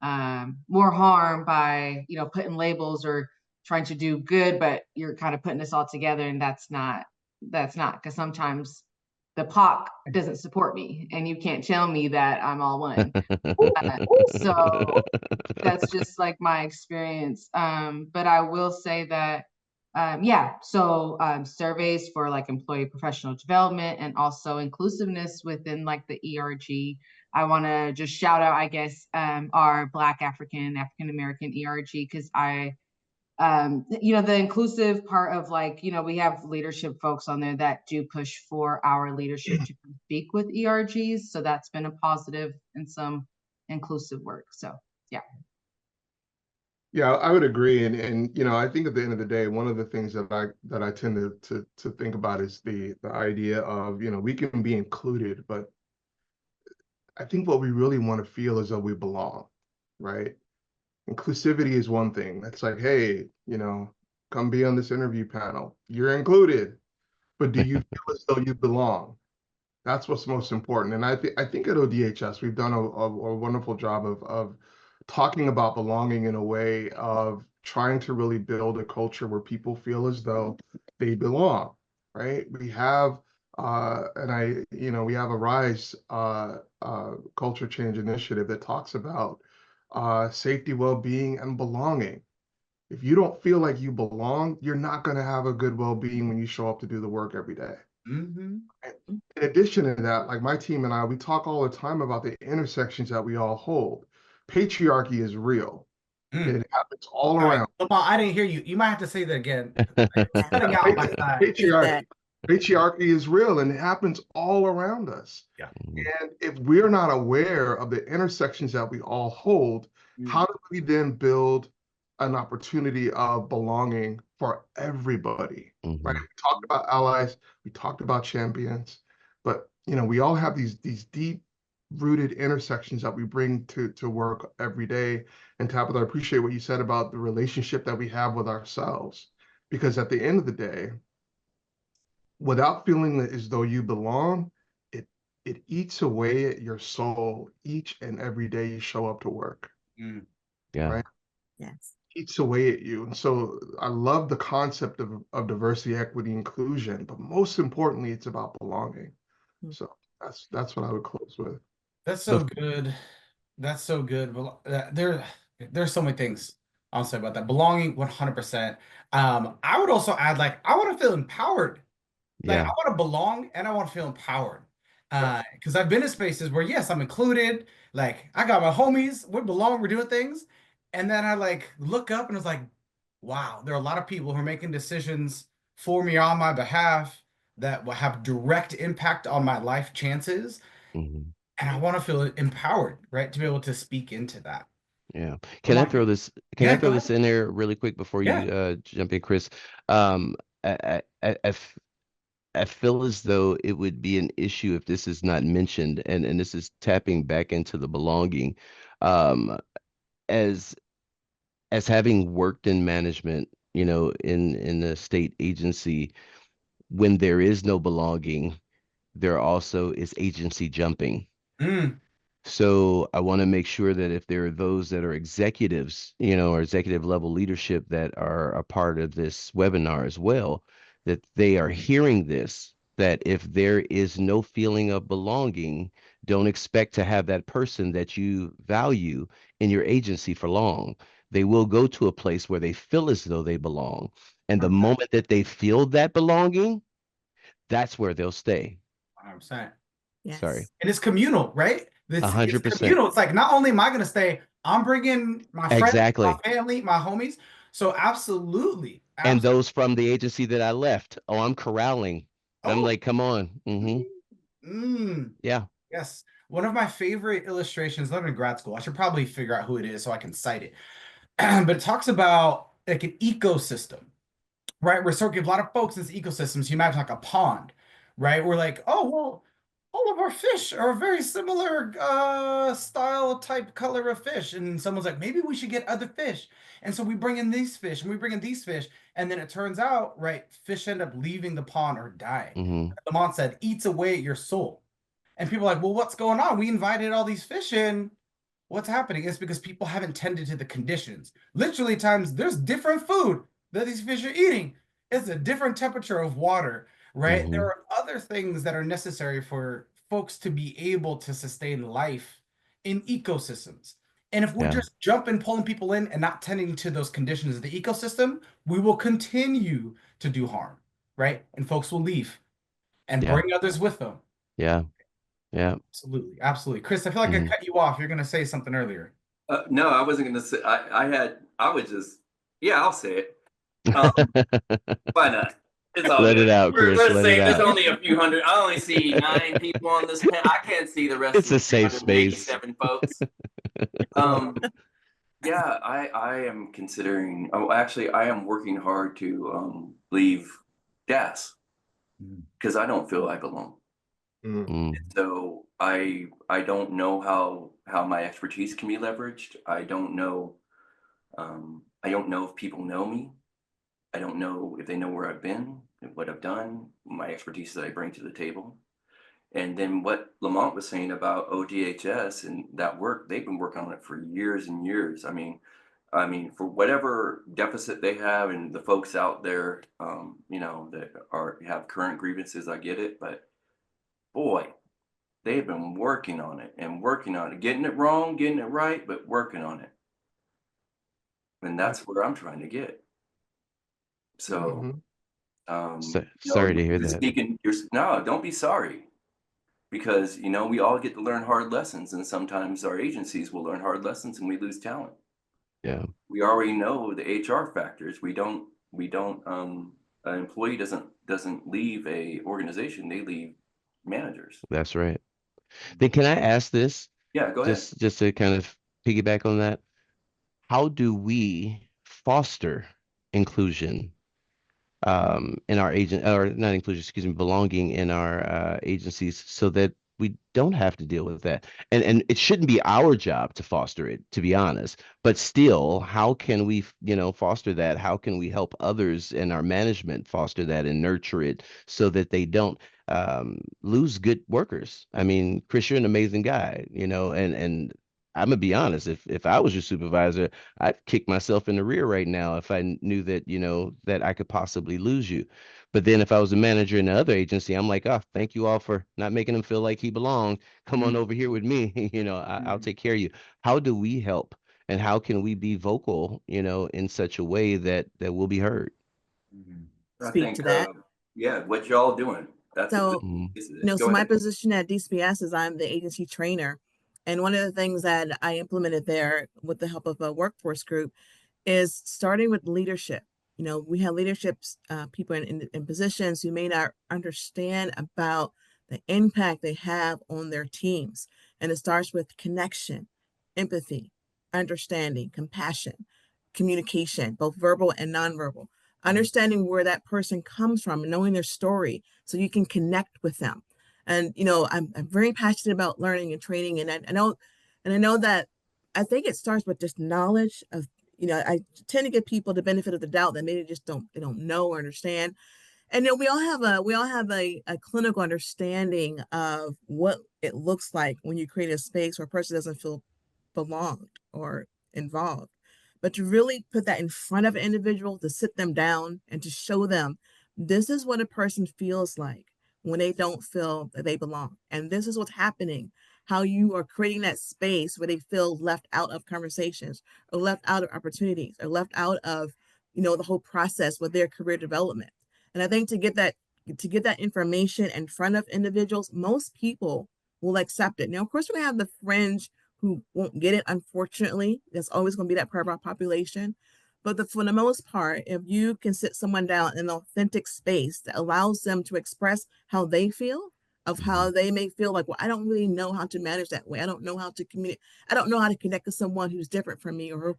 more harm by, putting labels or trying to do good, but you're kind of putting this all together, and that's not, because sometimes the POC doesn't support me, and you can't tell me that I'm all one. So that's just like my experience. But I will say that, surveys for like employee professional development and also inclusiveness within like the ERG. I want to just shout out, I guess, our Black African American ERG, because the inclusive part of like, we have leadership folks on there that do push for our leadership to speak with ERGs. So that's been a positive and some inclusive work. So, yeah. Yeah, I would agree. And I think at the end of the day, one of the things that I tend to think about is the idea of, we can be included, but I think what we really want to feel is that we belong, right? Inclusivity is one thing. It's like, hey, come be on this interview panel. You're included, but do you feel as though you belong? That's what's most important. And I think at ODHS, we've done a wonderful job of talking about belonging in a way of trying to really build a culture where people feel as though they belong, right? We have, we have a RISE culture change initiative that talks about safety, well-being, and belonging. If you don't feel like you belong, you're not going to have a good well-being when you show up to do the work every day. In addition to that, like my team and I, we talk all the time about the intersections that we all hold. Patriarchy is real. It happens all around. Lamont, I didn't hear you. You might have to say that again. Cutting out my side. Patriarchy is real, and it happens all around us. Yeah. And if we're not aware of the intersections that we all hold, how do we then build an opportunity of belonging for everybody, right? We talked about allies, we talked about champions, but we all have these deep rooted intersections that we bring to work every day. And Tabitha, I appreciate what you said about the relationship that we have with ourselves, because at the end of the day, without feeling as though you belong, it eats away at your soul each and every day you show up to work. Yeah. Right? Yes. Eats away at you. And so I love the concept of diversity, equity, inclusion, but most importantly, it's about belonging. So that's what I would close with. That's so good. That's so good. There's so many things I'll say about that. Belonging, 100%. I would also add, like, I want to feel empowered. Like, I want to belong and I want to feel empowered. Because I've been in spaces where, yes, I'm included. Like, I got my homies, we belong, we're doing things. And then I like look up and it's like, wow, there are a lot of people who are making decisions for me on my behalf that will have direct impact on my life chances. And I want to feel empowered, right, to be able to speak into that. Yeah. Can I throw this? Can I throw this in there really quick before you jump in, Chris? I I feel as though it would be an issue if this is not mentioned, and this is tapping back into the belonging. Um, as having worked in management, in the state agency, when there is no belonging, there also is agency jumping. Mm. So I want to make sure that if there are those that are executives, or executive level leadership that are a part of this webinar as well, that they are hearing this, that if there is no feeling of belonging, don't expect to have that person that you value in your agency for long. They will go to a place where they feel as though they belong. And the moment that they feel that belonging, that's where they'll stay. 100%. Yes. Sorry. And it's communal, right? It's 100%. communal. It's like, not only am I going to stay, I'm bringing my friends, Exactly. my family, my homies. So absolutely. And those from the agency that I left, I'm corralling. I'm Oh. like, come on. Yeah. Yes. One of my favorite illustrations, I learned in grad school. I should probably figure out who it is so I can cite it. But it talks about like an ecosystem, right? We're sort of a lot of folks in this ecosystem. So you imagine like a pond, right? We're like, oh, well, all of our fish are a very similar style type color of fish. And someone's like, maybe we should get other fish. And so we bring in these fish and we bring in these fish. And then it turns out, right, fish end up leaving the pond or dying. Lamont said, eats away at your soul. And people are like, well, what's going on? We invited all these fish in. What's happening? It's because people haven't tended to the conditions. Literally times there's different food that these fish are eating. It's a different temperature of water, right? There are other things that are necessary for folks to be able to sustain life in ecosystems. And if we're just jumping, pulling people in and not tending to those conditions of the ecosystem, we will continue to do harm, right? And folks will leave and bring others with them. Yeah. Absolutely. Absolutely. Chris, I feel like I cut you off. You're going to say something earlier. No, I wasn't going to say. I'll say it. Why not? It's all Let good. it out, Chris. Let's Let say it there's out. only a few hundred. I only see 9 people on this panel. I can't see the rest It's of a the safe space. 7 folks. Yeah, I am considering. Oh, actually, I am working hard to leave gas because I don't feel I belong. So I don't know how my expertise can be leveraged. I don't know if people know me. I don't know if they know where I've been, what I've done, my expertise that I bring to the table. And then what Lamont was saying about ODHS and that work, they've been working on it for years and years. I mean, for whatever deficit they have and the folks out there, that have current grievances, I get it, but boy, they've been working on it and working on it, getting it wrong, getting it right, but working on it. And that's where I'm trying to get. So, sorry to hear that. No, don't be sorry. Because, we all get to learn hard lessons, and sometimes our agencies will learn hard lessons and we lose talent. Yeah. We already know the HR factors. An employee doesn't leave a organization, they leave managers. That's right. Then can I ask this? Yeah, go ahead. Just to kind of piggyback on that. How do we foster inclusion in our belonging in our agencies so that we don't have to deal with that? And it shouldn't be our job to foster it, to be honest. But still, how can we, foster that? How can we help others in our management foster that and nurture it so that they don't lose good workers? I mean, Chris, you're an amazing guy, and I'm gonna be honest. If I was your supervisor, I'd kick myself in the rear right now if I knew that, that I could possibly lose you. But then if I was a manager in the other agency, I'm like, oh, thank you all for not making him feel like he belonged. Come on over here with me. I'll take care of you. How do we help? And how can we be vocal, in such a way that we'll be heard? Speak to that. What y'all doing? So my position at DCPS is I'm the agency trainer. And one of the things that I implemented there with the help of a workforce group is starting with leadership. We have leadership people in positions who may not understand about the impact they have on their teams. And it starts with connection, empathy, understanding, compassion, communication, both verbal and nonverbal. understanding where that person comes from and knowing their story so you can connect with them. And, I'm very passionate about learning and training. And I know that I think it starts with just knowledge of, I tend to give people the benefit of the doubt that maybe they don't know or understand. And we all have a clinical understanding of what it looks like when you create a space where a person doesn't feel belonged or involved. But to really put that in front of an individual, to sit them down and to show them this is what a person feels like when they don't feel that they belong. And this is what's happening, how you are creating that space where they feel left out of conversations or left out of opportunities or left out of, the whole process with their career development. And I think to get that information in front of individuals, most people will accept it. Now, of course, we have the fringe who won't get it, unfortunately. There's always going to be that part of our population. But for the most part, if you can sit someone down in an authentic space that allows them to express how they feel, of how they may feel like, well, I don't really know how to manage that way. I don't know how to communicate. I don't know how to connect with someone who's different from me, or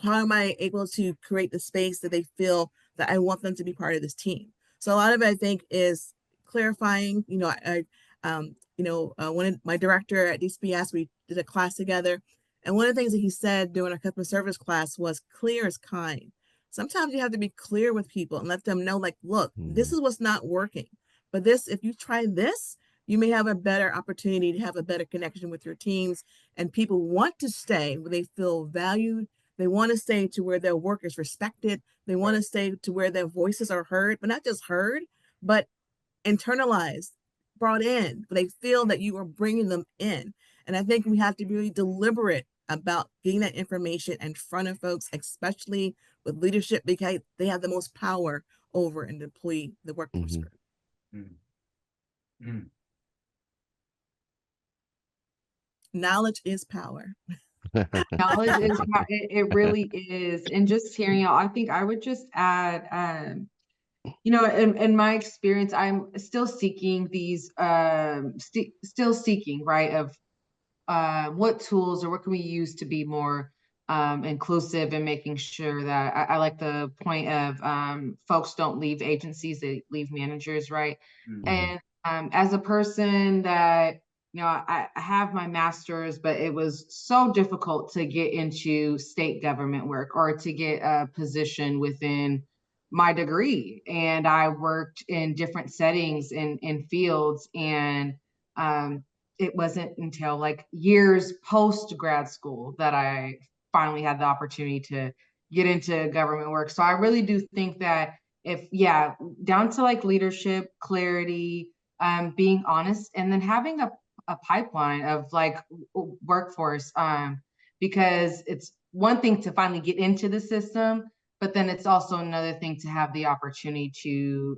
how am I able to create the space that they feel that I want them to be part of this team. So a lot of it, I think, is clarifying. One of my director at DCPS, we did a class together. And one of the things that he said during our customer service class was clear is kind. Sometimes you have to be clear with people and let them know, like, look, this is what's not working. But if you try this, you may have a better opportunity to have a better connection with your teams. And people want to stay where they feel valued. They want to stay to where their work is respected. They want to stay to where their voices are heard, but not just heard, but internalized, brought in. They feel that you are bringing them in. And I think we have to be really deliberate about getting that information in front of folks, especially with leadership, because they have the most power over an employee, the workforce group. Knowledge is power. Knowledge is it really is. And just hearing y'all, I think I would just add, in my experience, I'm still seeking these, still seeking, right, of what tools or what can we use to be more inclusive and making sure that I like the point of folks don't leave agencies, they leave managers, right? And as a person that, I have my master's, but it was so difficult to get into state government work or to get a position within my degree. And I worked in different settings in fields, and it wasn't until like years post grad school that I finally had the opportunity to get into government work. So I really do think that down to like leadership, clarity, being honest, and then having a pipeline of like workforce, because it's one thing to finally get into the system, but then it's also another thing to have the opportunity to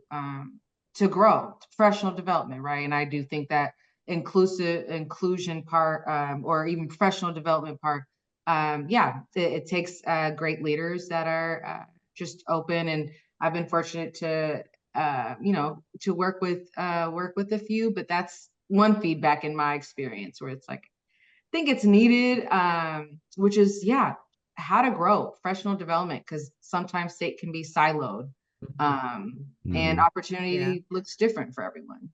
grow, professional development, right? And I do think that inclusion part, or even professional development part, it takes great leaders that are just open. And I've been fortunate to to work with a few, but that's one feedback in my experience where it's like, I think it's needed, which is how to grow professional development, because sometimes state can be siloed, and opportunity looks different for everyone.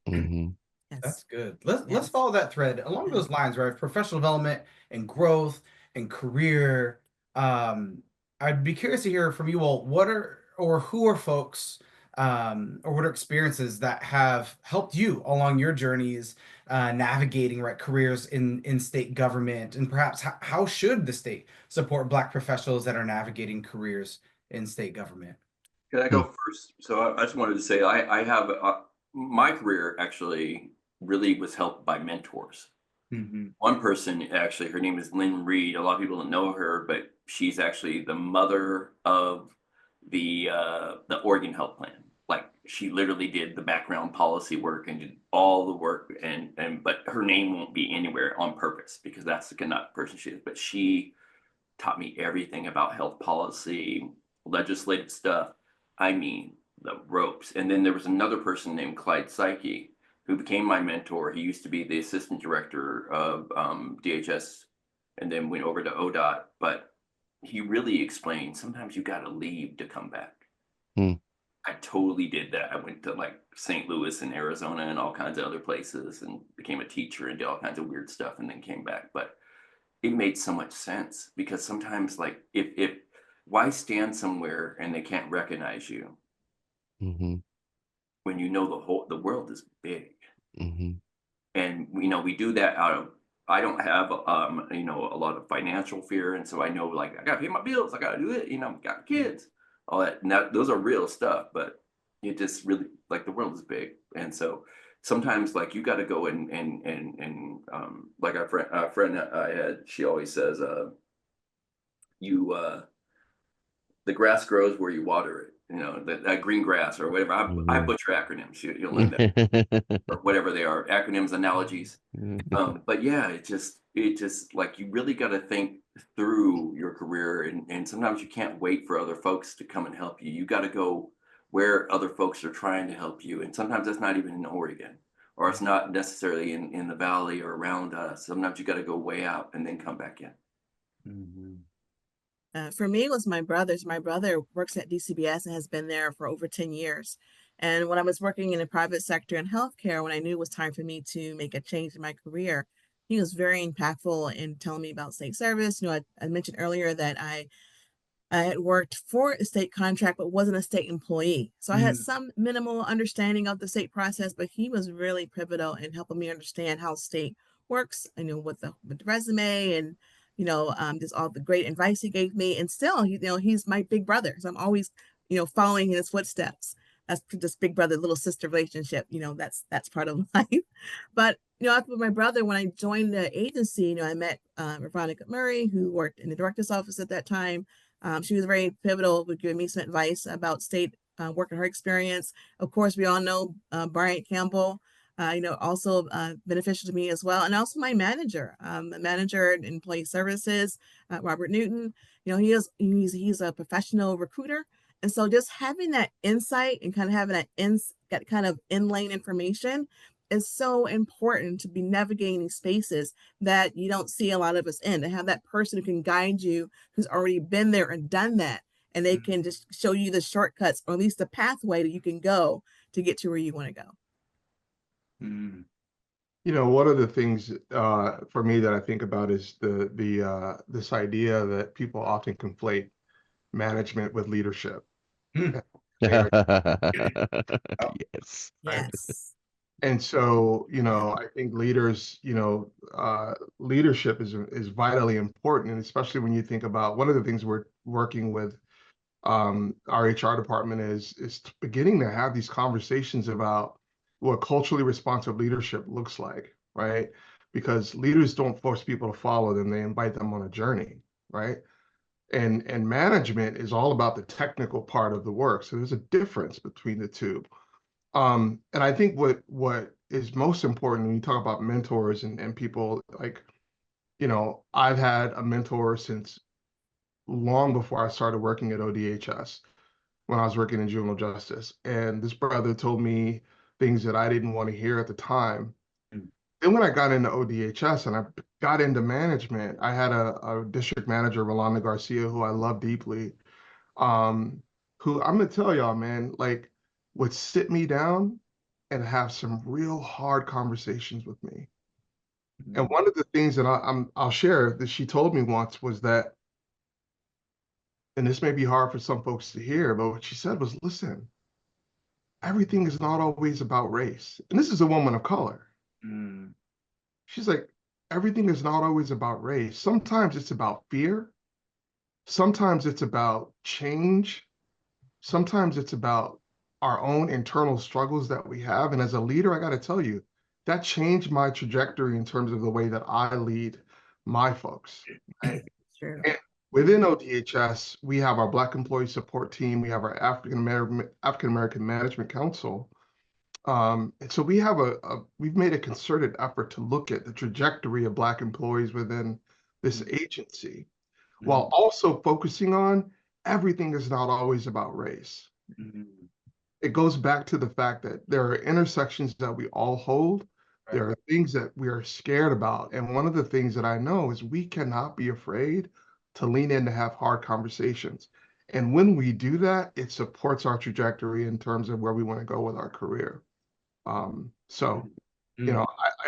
Yes. That's good. Let's follow that thread along those lines, right? Professional development and growth and career. I'd be curious to hear from you all, who are folks, or what are experiences that have helped you along your journeys, navigating careers in state government, and perhaps how should the state support Black professionals that are navigating careers in state government? Can I go first? So I just wanted to say I have my career actually really was helped by mentors. One person, actually, her name is Lynn Reed. A lot of people don't know her, but she's actually the mother of the Oregon Health Plan. Like, she literally did the background policy work and did all the work, but her name won't be anywhere on purpose because that's the kind of person she is. But she taught me everything about health policy, legislative stuff. I mean, the ropes. And then there was another person named Clyde Psyche who became my mentor. He used to be the assistant director of DHS and then went over to ODOT. But he really explained sometimes you got to leave to come back. Hmm. I totally did that. I went to like St. Louis and Arizona and all kinds of other places and became a teacher and did all kinds of weird stuff and then came back. But it made so much sense because sometimes like if why stand somewhere and they can't recognize you Mm-hmm. when you know the world is big. Mm-hmm. And we do that out of I don't have a lot of financial fear, and so I know like I gotta pay my bills, I gotta do it, got kids, all that. Now those are real stuff, but it just really like the world is big, and so sometimes like you got to go and like a friend that I had, she always says you the grass grows where you water it, that green grass or whatever. I Mm-hmm. butcher acronyms, you'll learn that or whatever they are, acronyms, analogies. But yeah, it just like you really got to think through your career, and sometimes you can't wait for other folks to come and help you. You got to go where other folks are trying to help you, and sometimes that's not even in Oregon, or it's not necessarily in the valley or around us. Sometimes you got to go way out and then come back in. Mm-hmm. For me, it was my brother's. My brother works at DCBS and has been there for over 10 years. And when I was working in the private sector in healthcare, when I knew it was time for me to make a change in my career, he was very impactful in telling me about state service. I mentioned earlier that I had worked for a state contract, but wasn't a state employee. So I had some minimal understanding of the state process, but he was really pivotal in helping me understand how state works, with the resume and, just all the great advice he gave me. And still, he's my big brother. So I'm always, following in his footsteps. That's just big brother, little sister relationship. That's part of life. But, after my brother, when I joined the agency, I met Veronica Murray, who worked in the director's office at that time. She was very pivotal with giving me some advice about state work and her experience. Of course, we all know Bryant Campbell, also beneficial to me as well. And also my manager, the manager in employee services, Robert Newton. He's a professional recruiter. And so just having that insight and kind of having that kind of in-lane information is so important to be navigating spaces that you don't see a lot of us in, to have that person who can guide you, who's already been there and done that. And they can just show you the shortcuts, or at least the pathway that you can go to get to where you want to go. Mm. One of the things for me that I think about is this idea that people often conflate management with leadership. Mm. Yes. Yes. And so, I think leadership is vitally important, and especially when you think about one of the things we're working with our HR department is beginning to have these conversations about what culturally responsive leadership looks like, right? Because leaders don't force people to follow them; they invite them on a journey, right? And management is all about the technical part of the work. So there's a difference between the two. And I think what is most important when you talk about mentors and people like, I've had a mentor since long before I started working at ODHS when I was working in juvenile justice. And this brother told me things that I didn't want to hear at the time. Then when I got into ODHS and I got into management, I had a district manager, Rolanda Garcia, who I love deeply, who I'm gonna tell y'all, man, like would sit me down and have some real hard conversations with me. And one of the things that I'll share that she told me once was that, and this may be hard for some folks to hear, but what she said was, listen, everything is not always about race. And this is a woman of color. She's like, everything is not always about race. Sometimes it's about fear. Sometimes it's about change. Sometimes it's about our own internal struggles that we have. And as a leader, I got to tell you, that changed my trajectory in terms of the way that I lead my folks. Right? Sure. And within ODHS, we have our Black Employee Support Team. We have our African American Management Council. And so we have we've made a concerted effort to look at the trajectory of Black employees within this agency, while also focusing on everything is not always about race. It goes back to the fact that there are intersections that we all hold. There are things that we are scared about. And one of the things that I know is we cannot be afraid to lean in to have hard conversations. And when we do that, it supports our trajectory in terms of where we want to go with our career. I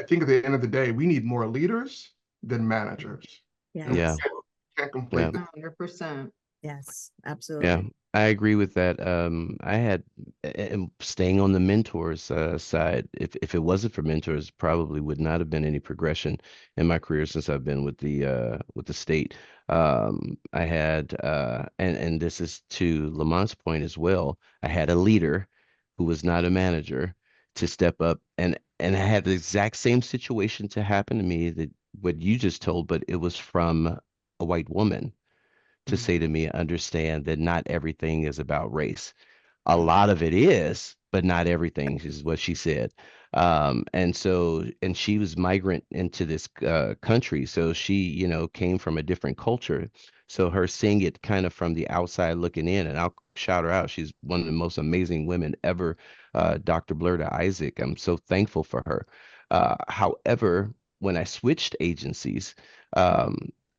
think at the end of the day, we need more leaders than managers. And Yeah. Yes. can't complete that. 100%. Yes, Yeah, absolutely. I agree with that. I had, and staying on the mentors side, if it wasn't for mentors, probably would not have been any progression in my career since I've been with the state. I had, and this is to Lamont's point as well. I had a leader who was not a manager to step up, and I had the exact same situation to happen to me that what you just told, but it was from a white woman to say to me, understand that not everything is about race. A lot of it is, but not everything is what she said. And she was migrant into this country. So she, came from a different culture. So her seeing it kind of from the outside looking in, and I'll shout her out. She's one of the most amazing women ever, Dr. Blurta Isaac. I'm so thankful for her. However, when I switched agencies,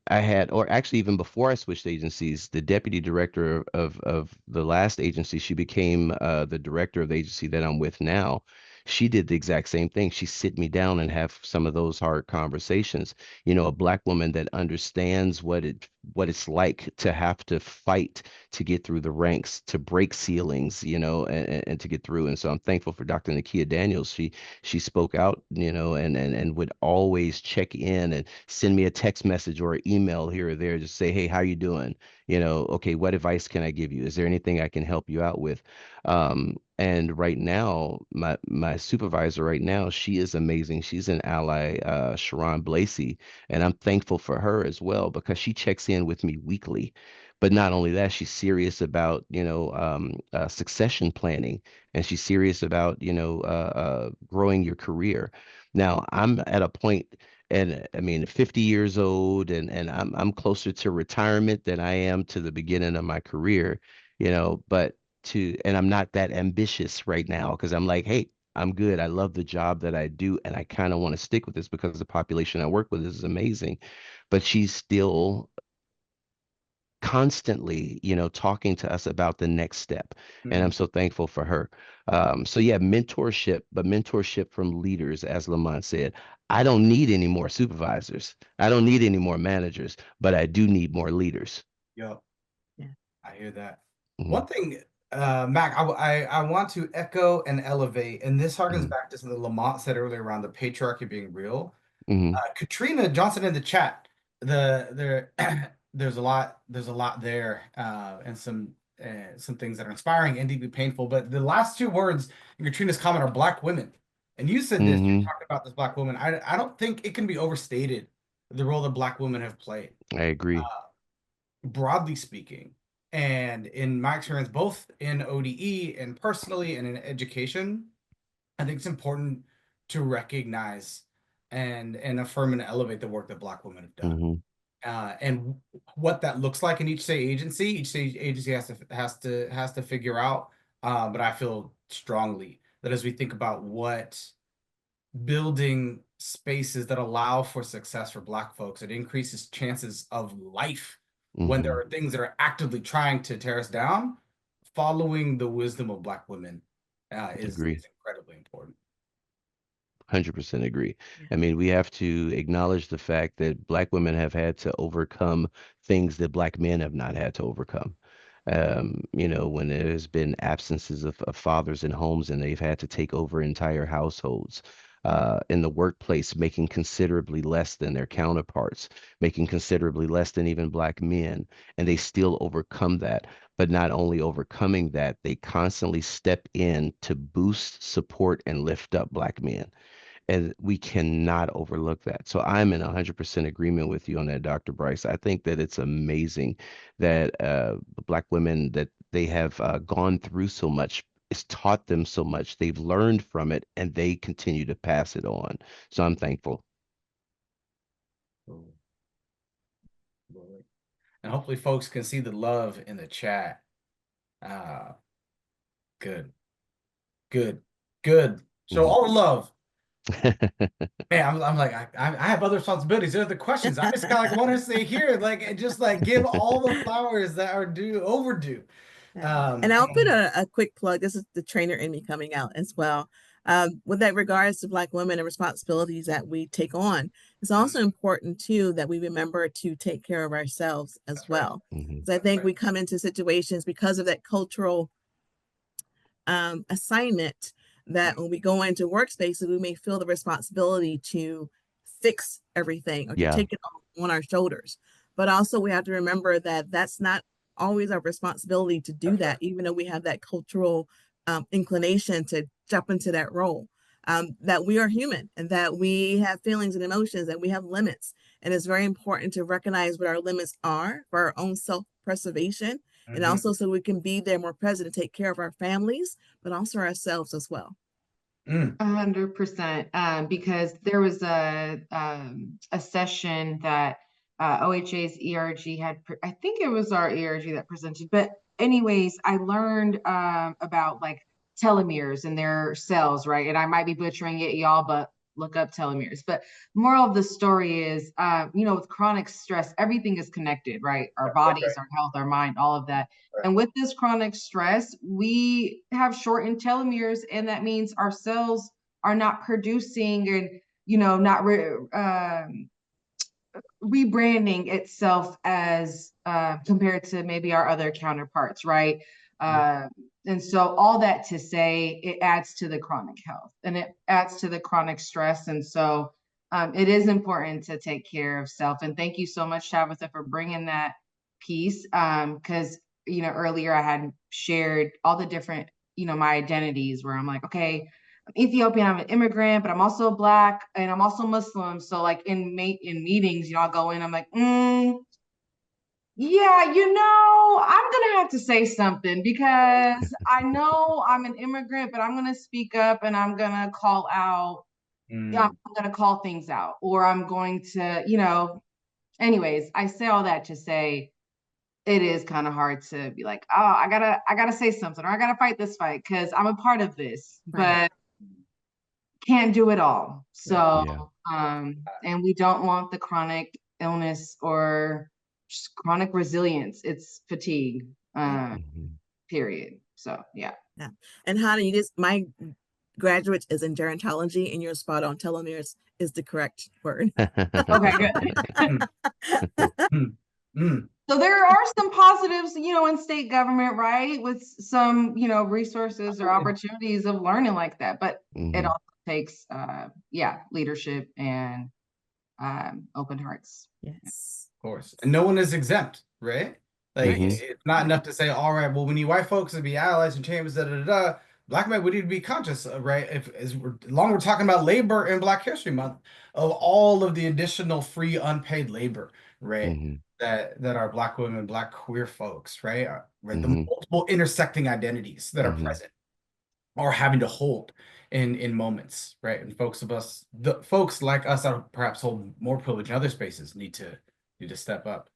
I had, or actually even before I switched agencies, the deputy director of the last agency, she became the director of the agency that I'm with now. She did the exact same thing. She sit me down and have some of those hard conversations. A black woman that understands what it's like to have to fight to get through the ranks, to break ceilings, and to get through. And so I'm thankful for Dr. Nakia Daniels. She spoke out, and would always check in and send me a text message or an email here or there, just say, hey, how you doing? Okay, what advice can I give you? Is there anything I can help you out with? And right now, my supervisor right now, she is amazing. She's an ally, Sharon Blasey, and I'm thankful for her as well because she checks in with me weekly. But not only that, she's serious about, succession planning, and she's serious about, growing your career. Now, I'm at a point, and I mean, 50 years old, and I'm closer to retirement than I am to the beginning of my career, but and I'm not that ambitious right now because I'm like, hey, I'm good. I love the job that I do, and I kind of want to stick with this because the population I work with is amazing. But she's still constantly, talking to us about the next step. And I'm so thankful for her. So yeah, mentorship, but mentorship from leaders, as Lamont said. I don't need any more supervisors. I don't need any more managers, but I do need more leaders. Yep. Yeah. I hear that. Mhm. One thing, Mac, I want to echo and elevate, and this harkens Mhm. back to something Lamont said earlier around the patriarchy being real. Mhm. Katrina Johnson in the chat. There's a lot there, and some things that are inspiring and deeply painful. But the last two words in Katrina's comment are black women. And you said this, you Mhm. talked about this black woman. I don't think it can be overstated the role that black women have played, I agree. broadly speaking. And in my experience, both in ODE and personally and in education, I think it's important to recognize and affirm and elevate the work that Black women have done. Mhm. And what that looks like in each state agency has to figure out. But I feel strongly that as we think about what building spaces that allow for success for Black folks, it increases chances of life when there Mhm. are things that are actively trying to tear us down. Following the wisdom of Black women is Agree. incredibly important. 100% agree. Yeah. I mean, we have to acknowledge the fact that Black women have had to overcome things that Black men have not had to overcome. When there's been absences of fathers in homes and they've had to take over entire households. In the workplace, making considerably less than their counterparts, making considerably less than even Black men, and they still overcome that. But not only overcoming that, they constantly step in to boost, support, and lift up Black men. And we cannot overlook that. So I'm in 100% agreement with you on that, Dr. Bryce. I think that it's amazing that Black women, that they have gone through so much. It's taught them so much. They've learned from it and they continue to pass it on. So I'm thankful. And hopefully folks can see the love in the chat. Good. Show all the love. Man, I'm like, I have other responsibilities. There are the questions. I just kind of like want to stay here, like, and just like give all the flowers that are overdue. Yeah. And I'll put a quick plug. This is the trainer in me coming out as well. With that regards to Black women and responsibilities that we take on, it's also important too that we remember to take care of ourselves as well. Because I think we come into situations because of that cultural assignment that when we go into workspaces, we may feel the responsibility to fix everything or to take it on our shoulders. But also we have to remember that that's not always our responsibility to do that, even though we have that cultural inclination to jump into that role. That we are human and that we have feelings and emotions and we have limits. And it's very important to recognize what our limits are for our own self-preservation. And also so we can be there more present and take care of our families, but also ourselves as well. 100%. Because there was a session that OHA's ERG had, I think it was our ERG that presented, but anyways, I learned about like telomeres and their cells, right? And I might be butchering it, y'all, but look up telomeres. But moral of the story is, with chronic stress, everything is connected, right? Our bodies, our health, our mind, all of that. And with this chronic stress, we have shortened telomeres, and that means our cells are not producing and, not rebranding itself as compared to maybe our other counterparts, right? And so all that to say, it adds to the chronic health and it adds to the chronic stress. And so it is important to take care of self. And thank you so much, Tabitha, for bringing that piece. Because, earlier I had shared all the different, my identities where I'm like, okay, I'm Ethiopian, I'm an immigrant, but I'm also Black and I'm also Muslim. So like in meetings, I'll go in, I'm like, yeah, I'm going to have to say something because I know I'm an immigrant, but I'm going to speak up and I'm going to call out. Yeah, I'm going to call things out, or I'm going to, anyways, I say all that to say it is kind of hard to be like, oh, I gotta say something, or I gotta fight this fight because I'm a part of this, but can't do it all. So, and we don't want the chronic illness or just chronic resilience. It's fatigue, period. So, yeah. And Hannah, my graduate is in gerontology, and you're spot on. Telomeres is the correct word. Okay, good. So there are some positives, in state government, right? With some, resources or opportunities of learning like that, but it also takes, leadership and open hearts. Yes, of course. And no one is exempt, right? Like it's not enough to say, all right, well, we need white folks to be allies and chambers, Black men, we need to be conscious, right? As long as we're talking about labor in Black History Month, of all of the additional free unpaid labor, right? That are Black women, Black queer folks, right? The multiple intersecting identities that are present or having to hold in moments, right? And the folks like us that perhaps hold more privilege in other spaces need to step up.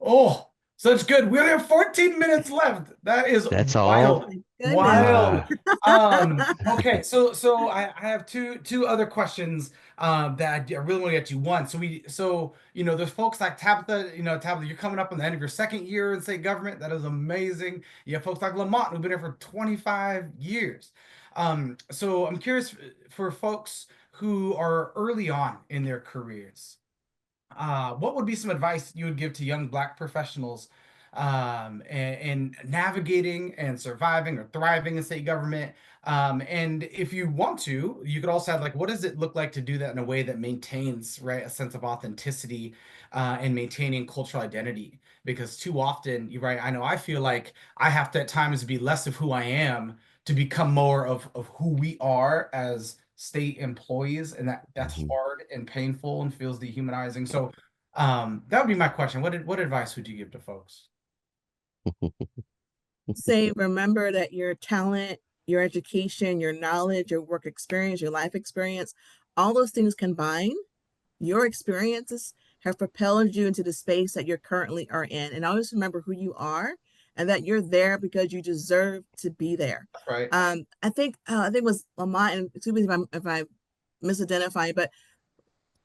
Oh, such good. We only have 14 minutes left. That's wild. Wild. Okay, so I have two other questions that I really want to get to. One, so there's folks like Tabitha, Tabitha, you're coming up on the end of your second year in state government. That is amazing. You have folks like Lamont who've been here for 25 years. So I'm curious for folks who are early on in their careers. What would be some advice you would give to young Black professionals in navigating and surviving or thriving in state government? And if you want to, you could also have like, what does it look like to do that in a way that maintains, right, a sense of authenticity and maintaining cultural identity? Because too often, right, I know I feel like I have to at times be less of who I am to become more of who we are as state employees, and that's hard and painful and feels dehumanizing. So that would be my question. What advice would you give to folks? Say, remember that your talent, your education, your knowledge, your work experience, your life experience, all those things combined, your experiences have propelled you into the space that you currently are in. And always remember who you are and that you're there because you deserve to be there. Right. I think it was Lamont, and excuse me if I misidentifying, but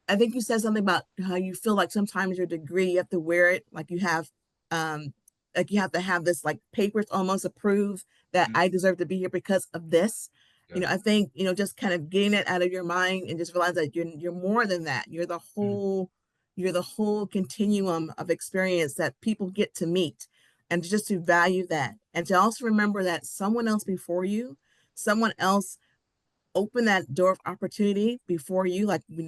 I think you said something about how you feel like sometimes your degree, you have to wear it like you have to have this like papers almost to prove that I deserve to be here because of this. Yeah. I think, just kind of getting it out of your mind and just realize that you're more than that. You're the whole continuum of experience that people get to meet, and just to value that, and to also remember that someone else before you, someone else open that door of opportunity before you. Like, we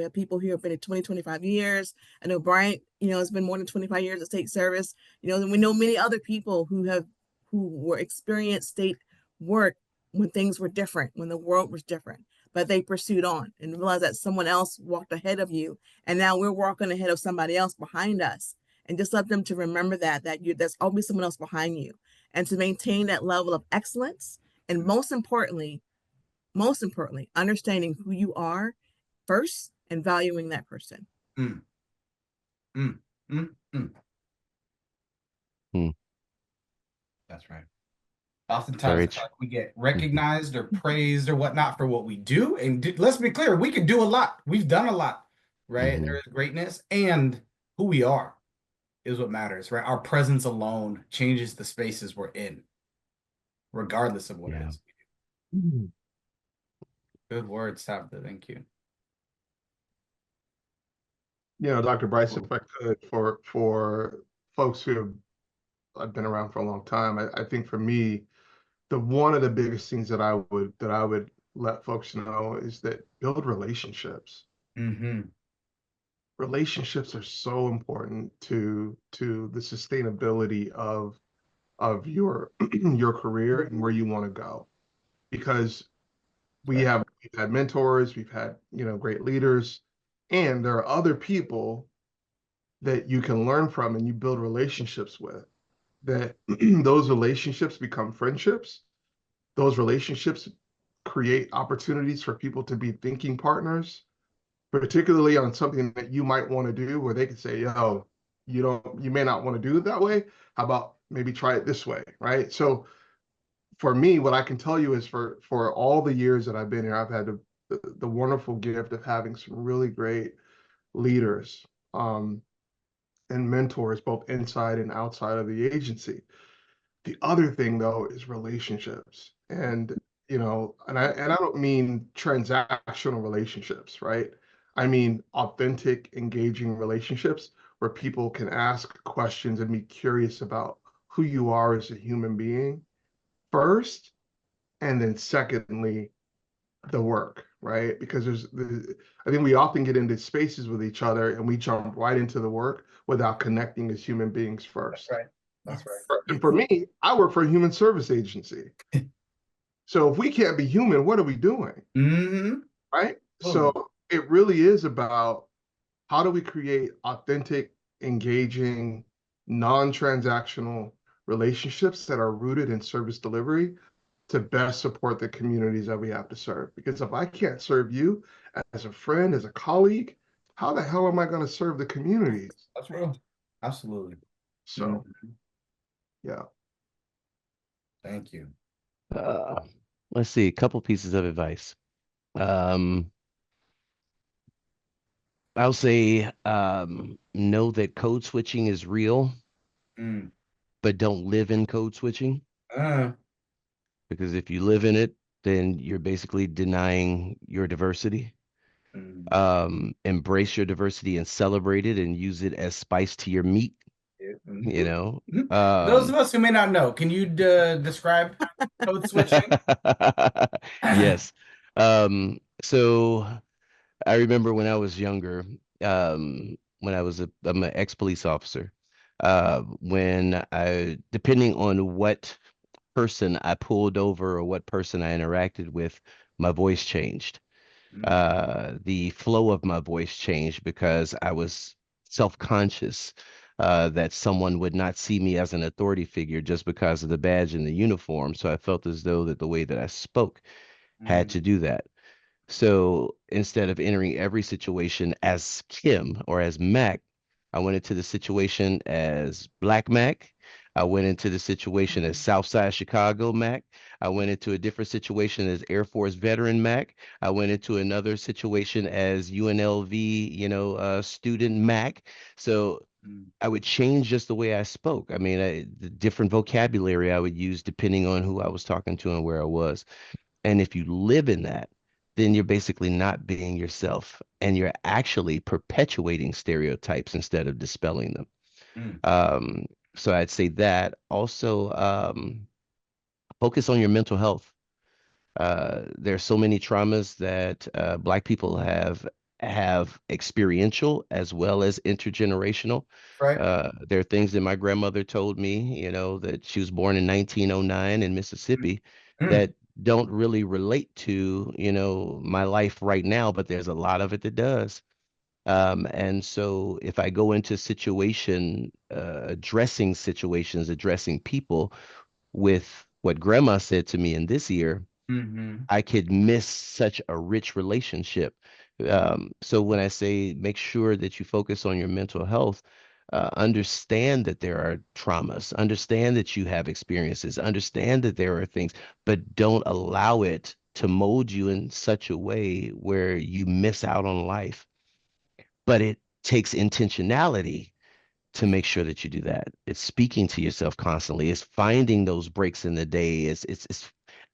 have people who have been at 20, 25 years. I know Bryant, has been more than 25 years of state service. And we know many other people who were experienced state work when things were different, when the world was different, but they pursued on and realized that someone else walked ahead of you. And now we're walking ahead of somebody else behind us. And just let them to remember that there's always someone else behind you, and to maintain that level of excellence. And most importantly, understanding who you are first and valuing that person. Mm. Mm. Mm. Mm. Mm. That's right. Oftentimes it's like we get recognized or praised or whatnot for what we do. And let's be clear, we can do a lot. We've done a lot, right? There is greatness, and who we are is what matters, right? Our presence alone changes the spaces we're in, regardless of what it is. Good words, Tabitha. Thank you. Dr. Bryce, if I could, for folks who have been around for a long time, I think for me, one of the biggest things that I would let folks know is that build relationships. Relationships are so important to the sustainability of your your career and where you want to go, because we've had mentors, we've had great leaders, and there are other people that you can learn from and you build relationships with, that those relationships become friendships. Those relationships create opportunities for people to be thinking partners, particularly on something that you might want to do, where they could say, yo, you may not want to do it that way. How about maybe try it this way, right? So for me, what I can tell you is for all the years that I've been here, I've had the wonderful gift of having some really great leaders and mentors, both inside and outside of the agency. The other thing, though, is relationships. And I don't mean transactional relationships, right? I mean authentic, engaging relationships where people can ask questions and be curious about who you are as a human being first, and then secondly, the work, right? Because I think we often get into spaces with each other and we jump right into the work without connecting as human beings first. That's right. And for me, I work for a human service agency. So if we can't be human, what are we doing? Right? So it really is about, how do we create authentic, engaging, non-transactional relationships that are rooted in service delivery to best support the communities that we have to serve? Because if I can't serve you as a friend, as a colleague, how the hell am I going to serve the communities? That's real. Absolutely. So, yeah. Thank you. Let's see, a couple pieces of advice. I'll say, know that code switching is real, but don't live in code switching. Because if you live in it, then you're basically denying your diversity. Embrace your diversity and celebrate it and use it as spice to your meat. Those of us who may not know, can you describe code switching? Yes. So I remember when I was younger, when I'm an ex-police officer, depending on what person I pulled over or what person I interacted with, my voice changed. The flow of my voice changed because I was self-conscious that someone would not see me as an authority figure just because of the badge and the uniform. So I felt as though that the way that I spoke had to do that. So instead of entering every situation as Kim or as Mac, I went into the situation as Black Mac, I went into the situation as Southside Chicago Mac. I went into a different situation as Air Force veteran Mac. I went into another situation as UNLV, student Mac. So I would change just the way I spoke. I mean, the different vocabulary I would use depending on who I was talking to and where I was. And if you live in that, then you're basically not being yourself and you're actually perpetuating stereotypes instead of dispelling them. Um, so I'd say that. Also, focus on your mental health. There's so many traumas that Black people have experiential as well as intergenerational. Right. There are things that my grandmother told me, that she was born in 1909 in Mississippi that don't really relate to, my life right now, but there's a lot of it that does. And so if I go into addressing situations, addressing people with what grandma said to me in this year, I could miss such a rich relationship. So when I say make sure that you focus on your mental health, understand that there are traumas, understand that you have experiences, understand that there are things, but don't allow it to mold you in such a way where you miss out on life. But it takes intentionality to make sure that you do that. It's speaking to yourself constantly. It's finding those breaks in the day.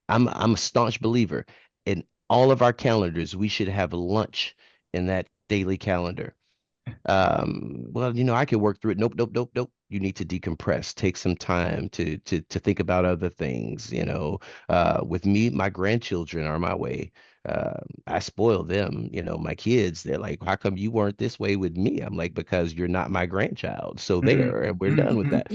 I'm a staunch believer in all of our calendars. We should have lunch in that daily calendar. Well, I can work through it. Nope, nope, nope, nope. You need to decompress. Take some time to think about other things. With me, my grandchildren are my way. I spoil them. My kids, they're like, how come you weren't this way with me? I'm like, because you're not my grandchild. So there, and we're done with that.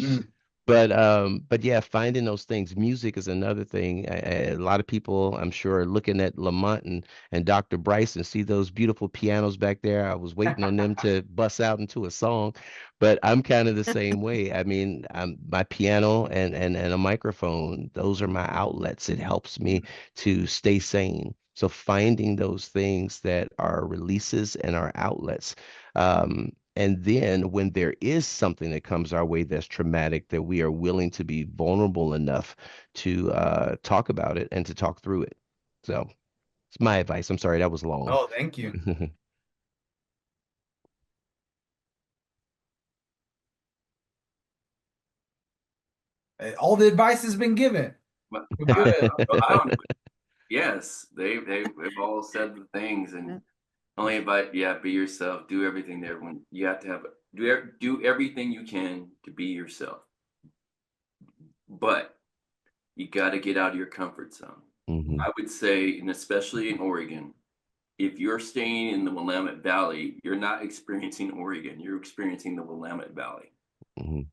But yeah, finding those things. Music is another thing. A lot of people, I'm sure, are looking at Lamont and Dr. Bryce and see those beautiful pianos back there. I was waiting on them to bust out into a song, but I'm kind of the same way. I mean, my piano and a microphone, those are my outlets. It helps me to stay sane. So finding those things that are releases and are outlets. And then when there is something that comes our way that's traumatic, that we are willing to be vulnerable enough to talk about it and to talk through it. So it's my advice. I'm sorry, that was long. Oh, thank you. All the advice has been given. Good. Yes, they've all said the things, and only invite, be yourself, do everything there. When you have to do everything you can to be yourself, but you got to get out of your comfort zone. I would say, and especially in Oregon, if you're staying in the Willamette Valley, you're not experiencing Oregon, you're experiencing the Willamette Valley. If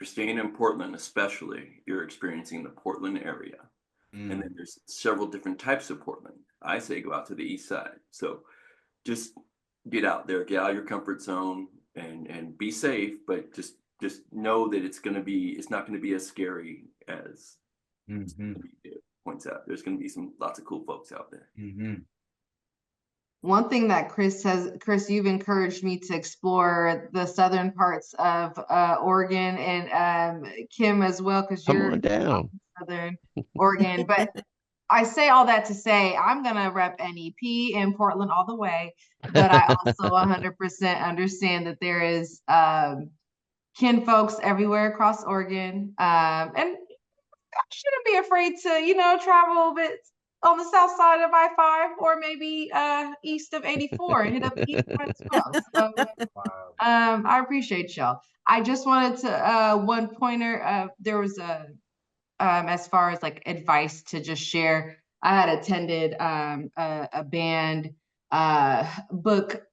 you're staying in Portland, especially, you're experiencing the Portland area. And then there's several different types of Portland. I say go out to the east side. So just get out there, get out of your comfort zone, and be safe, but just know that it's not going to be as scary as it points out. There's going to be lots of cool folks out there. One thing that Chris, you've encouraged me to explore the southern parts of Oregon, and Kim as well, because you're on down southern Oregon. But I say all that to say I'm gonna rep NEP in Portland all the way, but I also 100% understand that there is kin folks everywhere across Oregon, and I shouldn't be afraid to travel a bit on the south side of I-5 or maybe east of 84 and hit up the east side as well. So I appreciate y'all. I just wanted to one pointer. There was as far as like advice to just share. I had attended a band book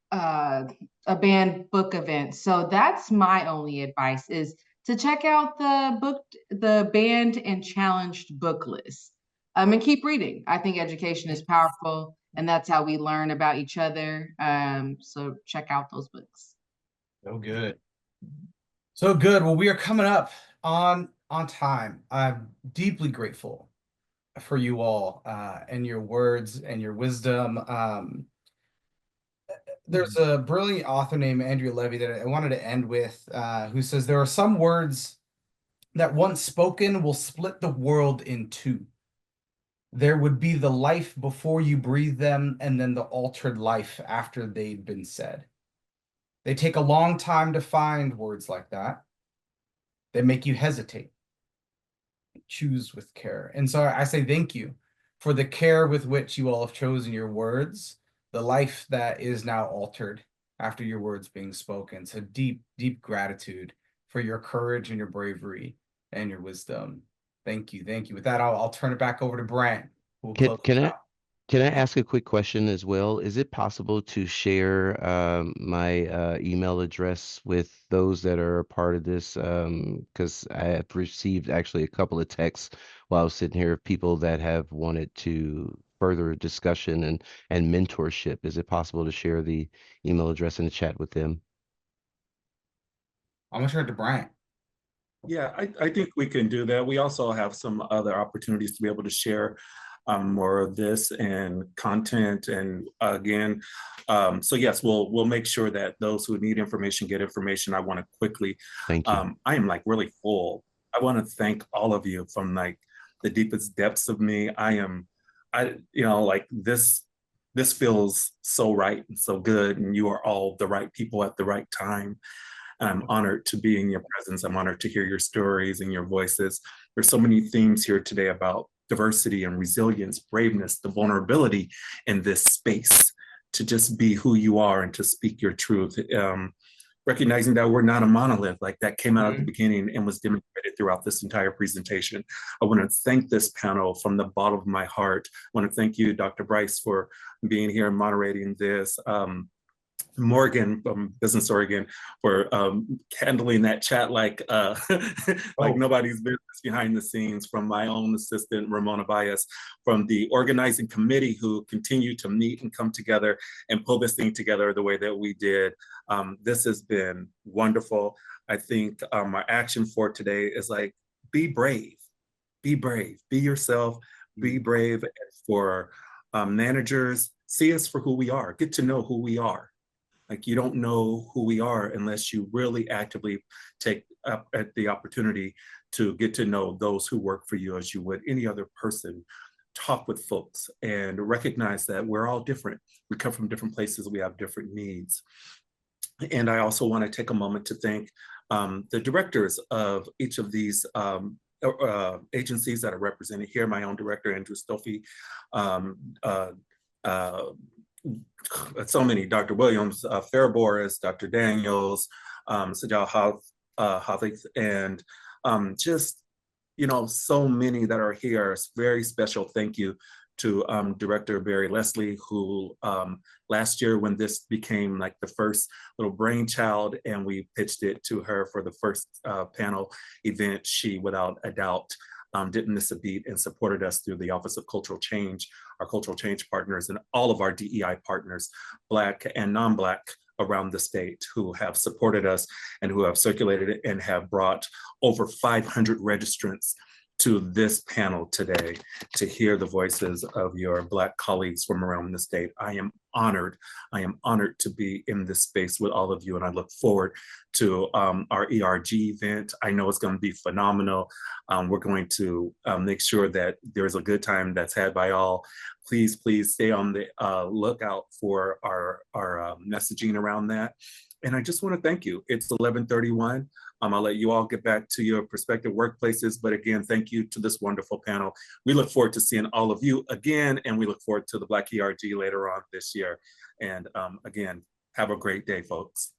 event. So that's my only advice, is to check out the banned and challenged book list. And keep reading. I think education is powerful, and that's how we learn about each other. So check out those books. So good. So good. Well, we are coming up on time. I'm deeply grateful for you all and your words and your wisdom. There's a brilliant author named Andrea Levy that I wanted to end with, who says there are some words that once spoken will split the world in two. There would be the life before you breathe them, and then the altered life after they'd been said. They take a long time to find words like that. They make you hesitate. Choose with care. And so I say thank you for the care with which you all have chosen your words, the life that is now altered after your words being spoken. So deep, deep gratitude for your courage and your bravery and your wisdom. Thank you. Thank you. With that, I'll turn it back over to Brant, who will close us out. Can I ask a quick question as well? Is it possible to share my email address with those that are a part of this? Because I have received actually a couple of texts while I was sitting here of people that have wanted to further discussion and mentorship. Is it possible to share the email address in the chat with them? I'm going to share it to Brant. Yeah, I think we can do that. We also have some other opportunities to be able to share more of this and content. And again, so yes, we'll make sure that those who need information get information. I want to quickly, thank you. I am like really full. I want to thank all of you from like the deepest depths of me. Like this feels so right and so good. And you are all the right people at the right time. And I'm honored to be in your presence. I'm honored to hear your stories and your voices. There's so many themes here today about diversity and resilience, braveness, the vulnerability in this space to just be who you are and to speak your truth. Recognizing that we're not a monolith, like that came out at the beginning and was demonstrated throughout this entire presentation. I want to thank this panel from the bottom of my heart. I want to thank you, Dr. Bryce, for being here and moderating this. Morgan from Business Oregon for handling that chat like nobody's business behind the scenes, from my own assistant, Ramona Bias, from the organizing committee who continue to meet and come together and pull this thing together the way that we did. This has been wonderful. I think our action for today is like, be brave, be yourself, be brave. For managers, see us for who we are, get to know who we are. Like, you don't know who we are unless you really actively take up at the opportunity to get to know those who work for you as you would any other person. Talk with folks and recognize that we're all different. We come from different places. We have different needs. And I also want to take a moment to thank the directors of each of these agencies that are represented here. My own director, Andrew Stoffy, so many, Dr. Williams, Fairboris, Dr. Daniels, Sajal Havith, and just, so many that are here. It's very special thank you to Director Barry Leslie, who last year when this became like the first little brainchild and we pitched it to her for the first panel event, she without a doubt didn't miss a beat and supported us through the Office of Cultural Change, our cultural change partners, and all of our DEI partners, Black and non-Black around the state, who have supported us and who have circulated it and have brought over 500 registrants to this panel today to hear the voices of your Black colleagues from around the state. I am honored. I am honored to be in this space with all of you, and I look forward to our ERG event. I know it's going to be phenomenal. We're going to make sure that there's a good time that's had by all. Please stay on the lookout for our messaging around that. And I just want to thank you. It's 11:31. I'll let you all get back to your prospective workplaces. But again, thank you to this wonderful panel. We look forward to seeing all of you again, and we look forward to the Black ERG later on this year. And again, have a great day, folks.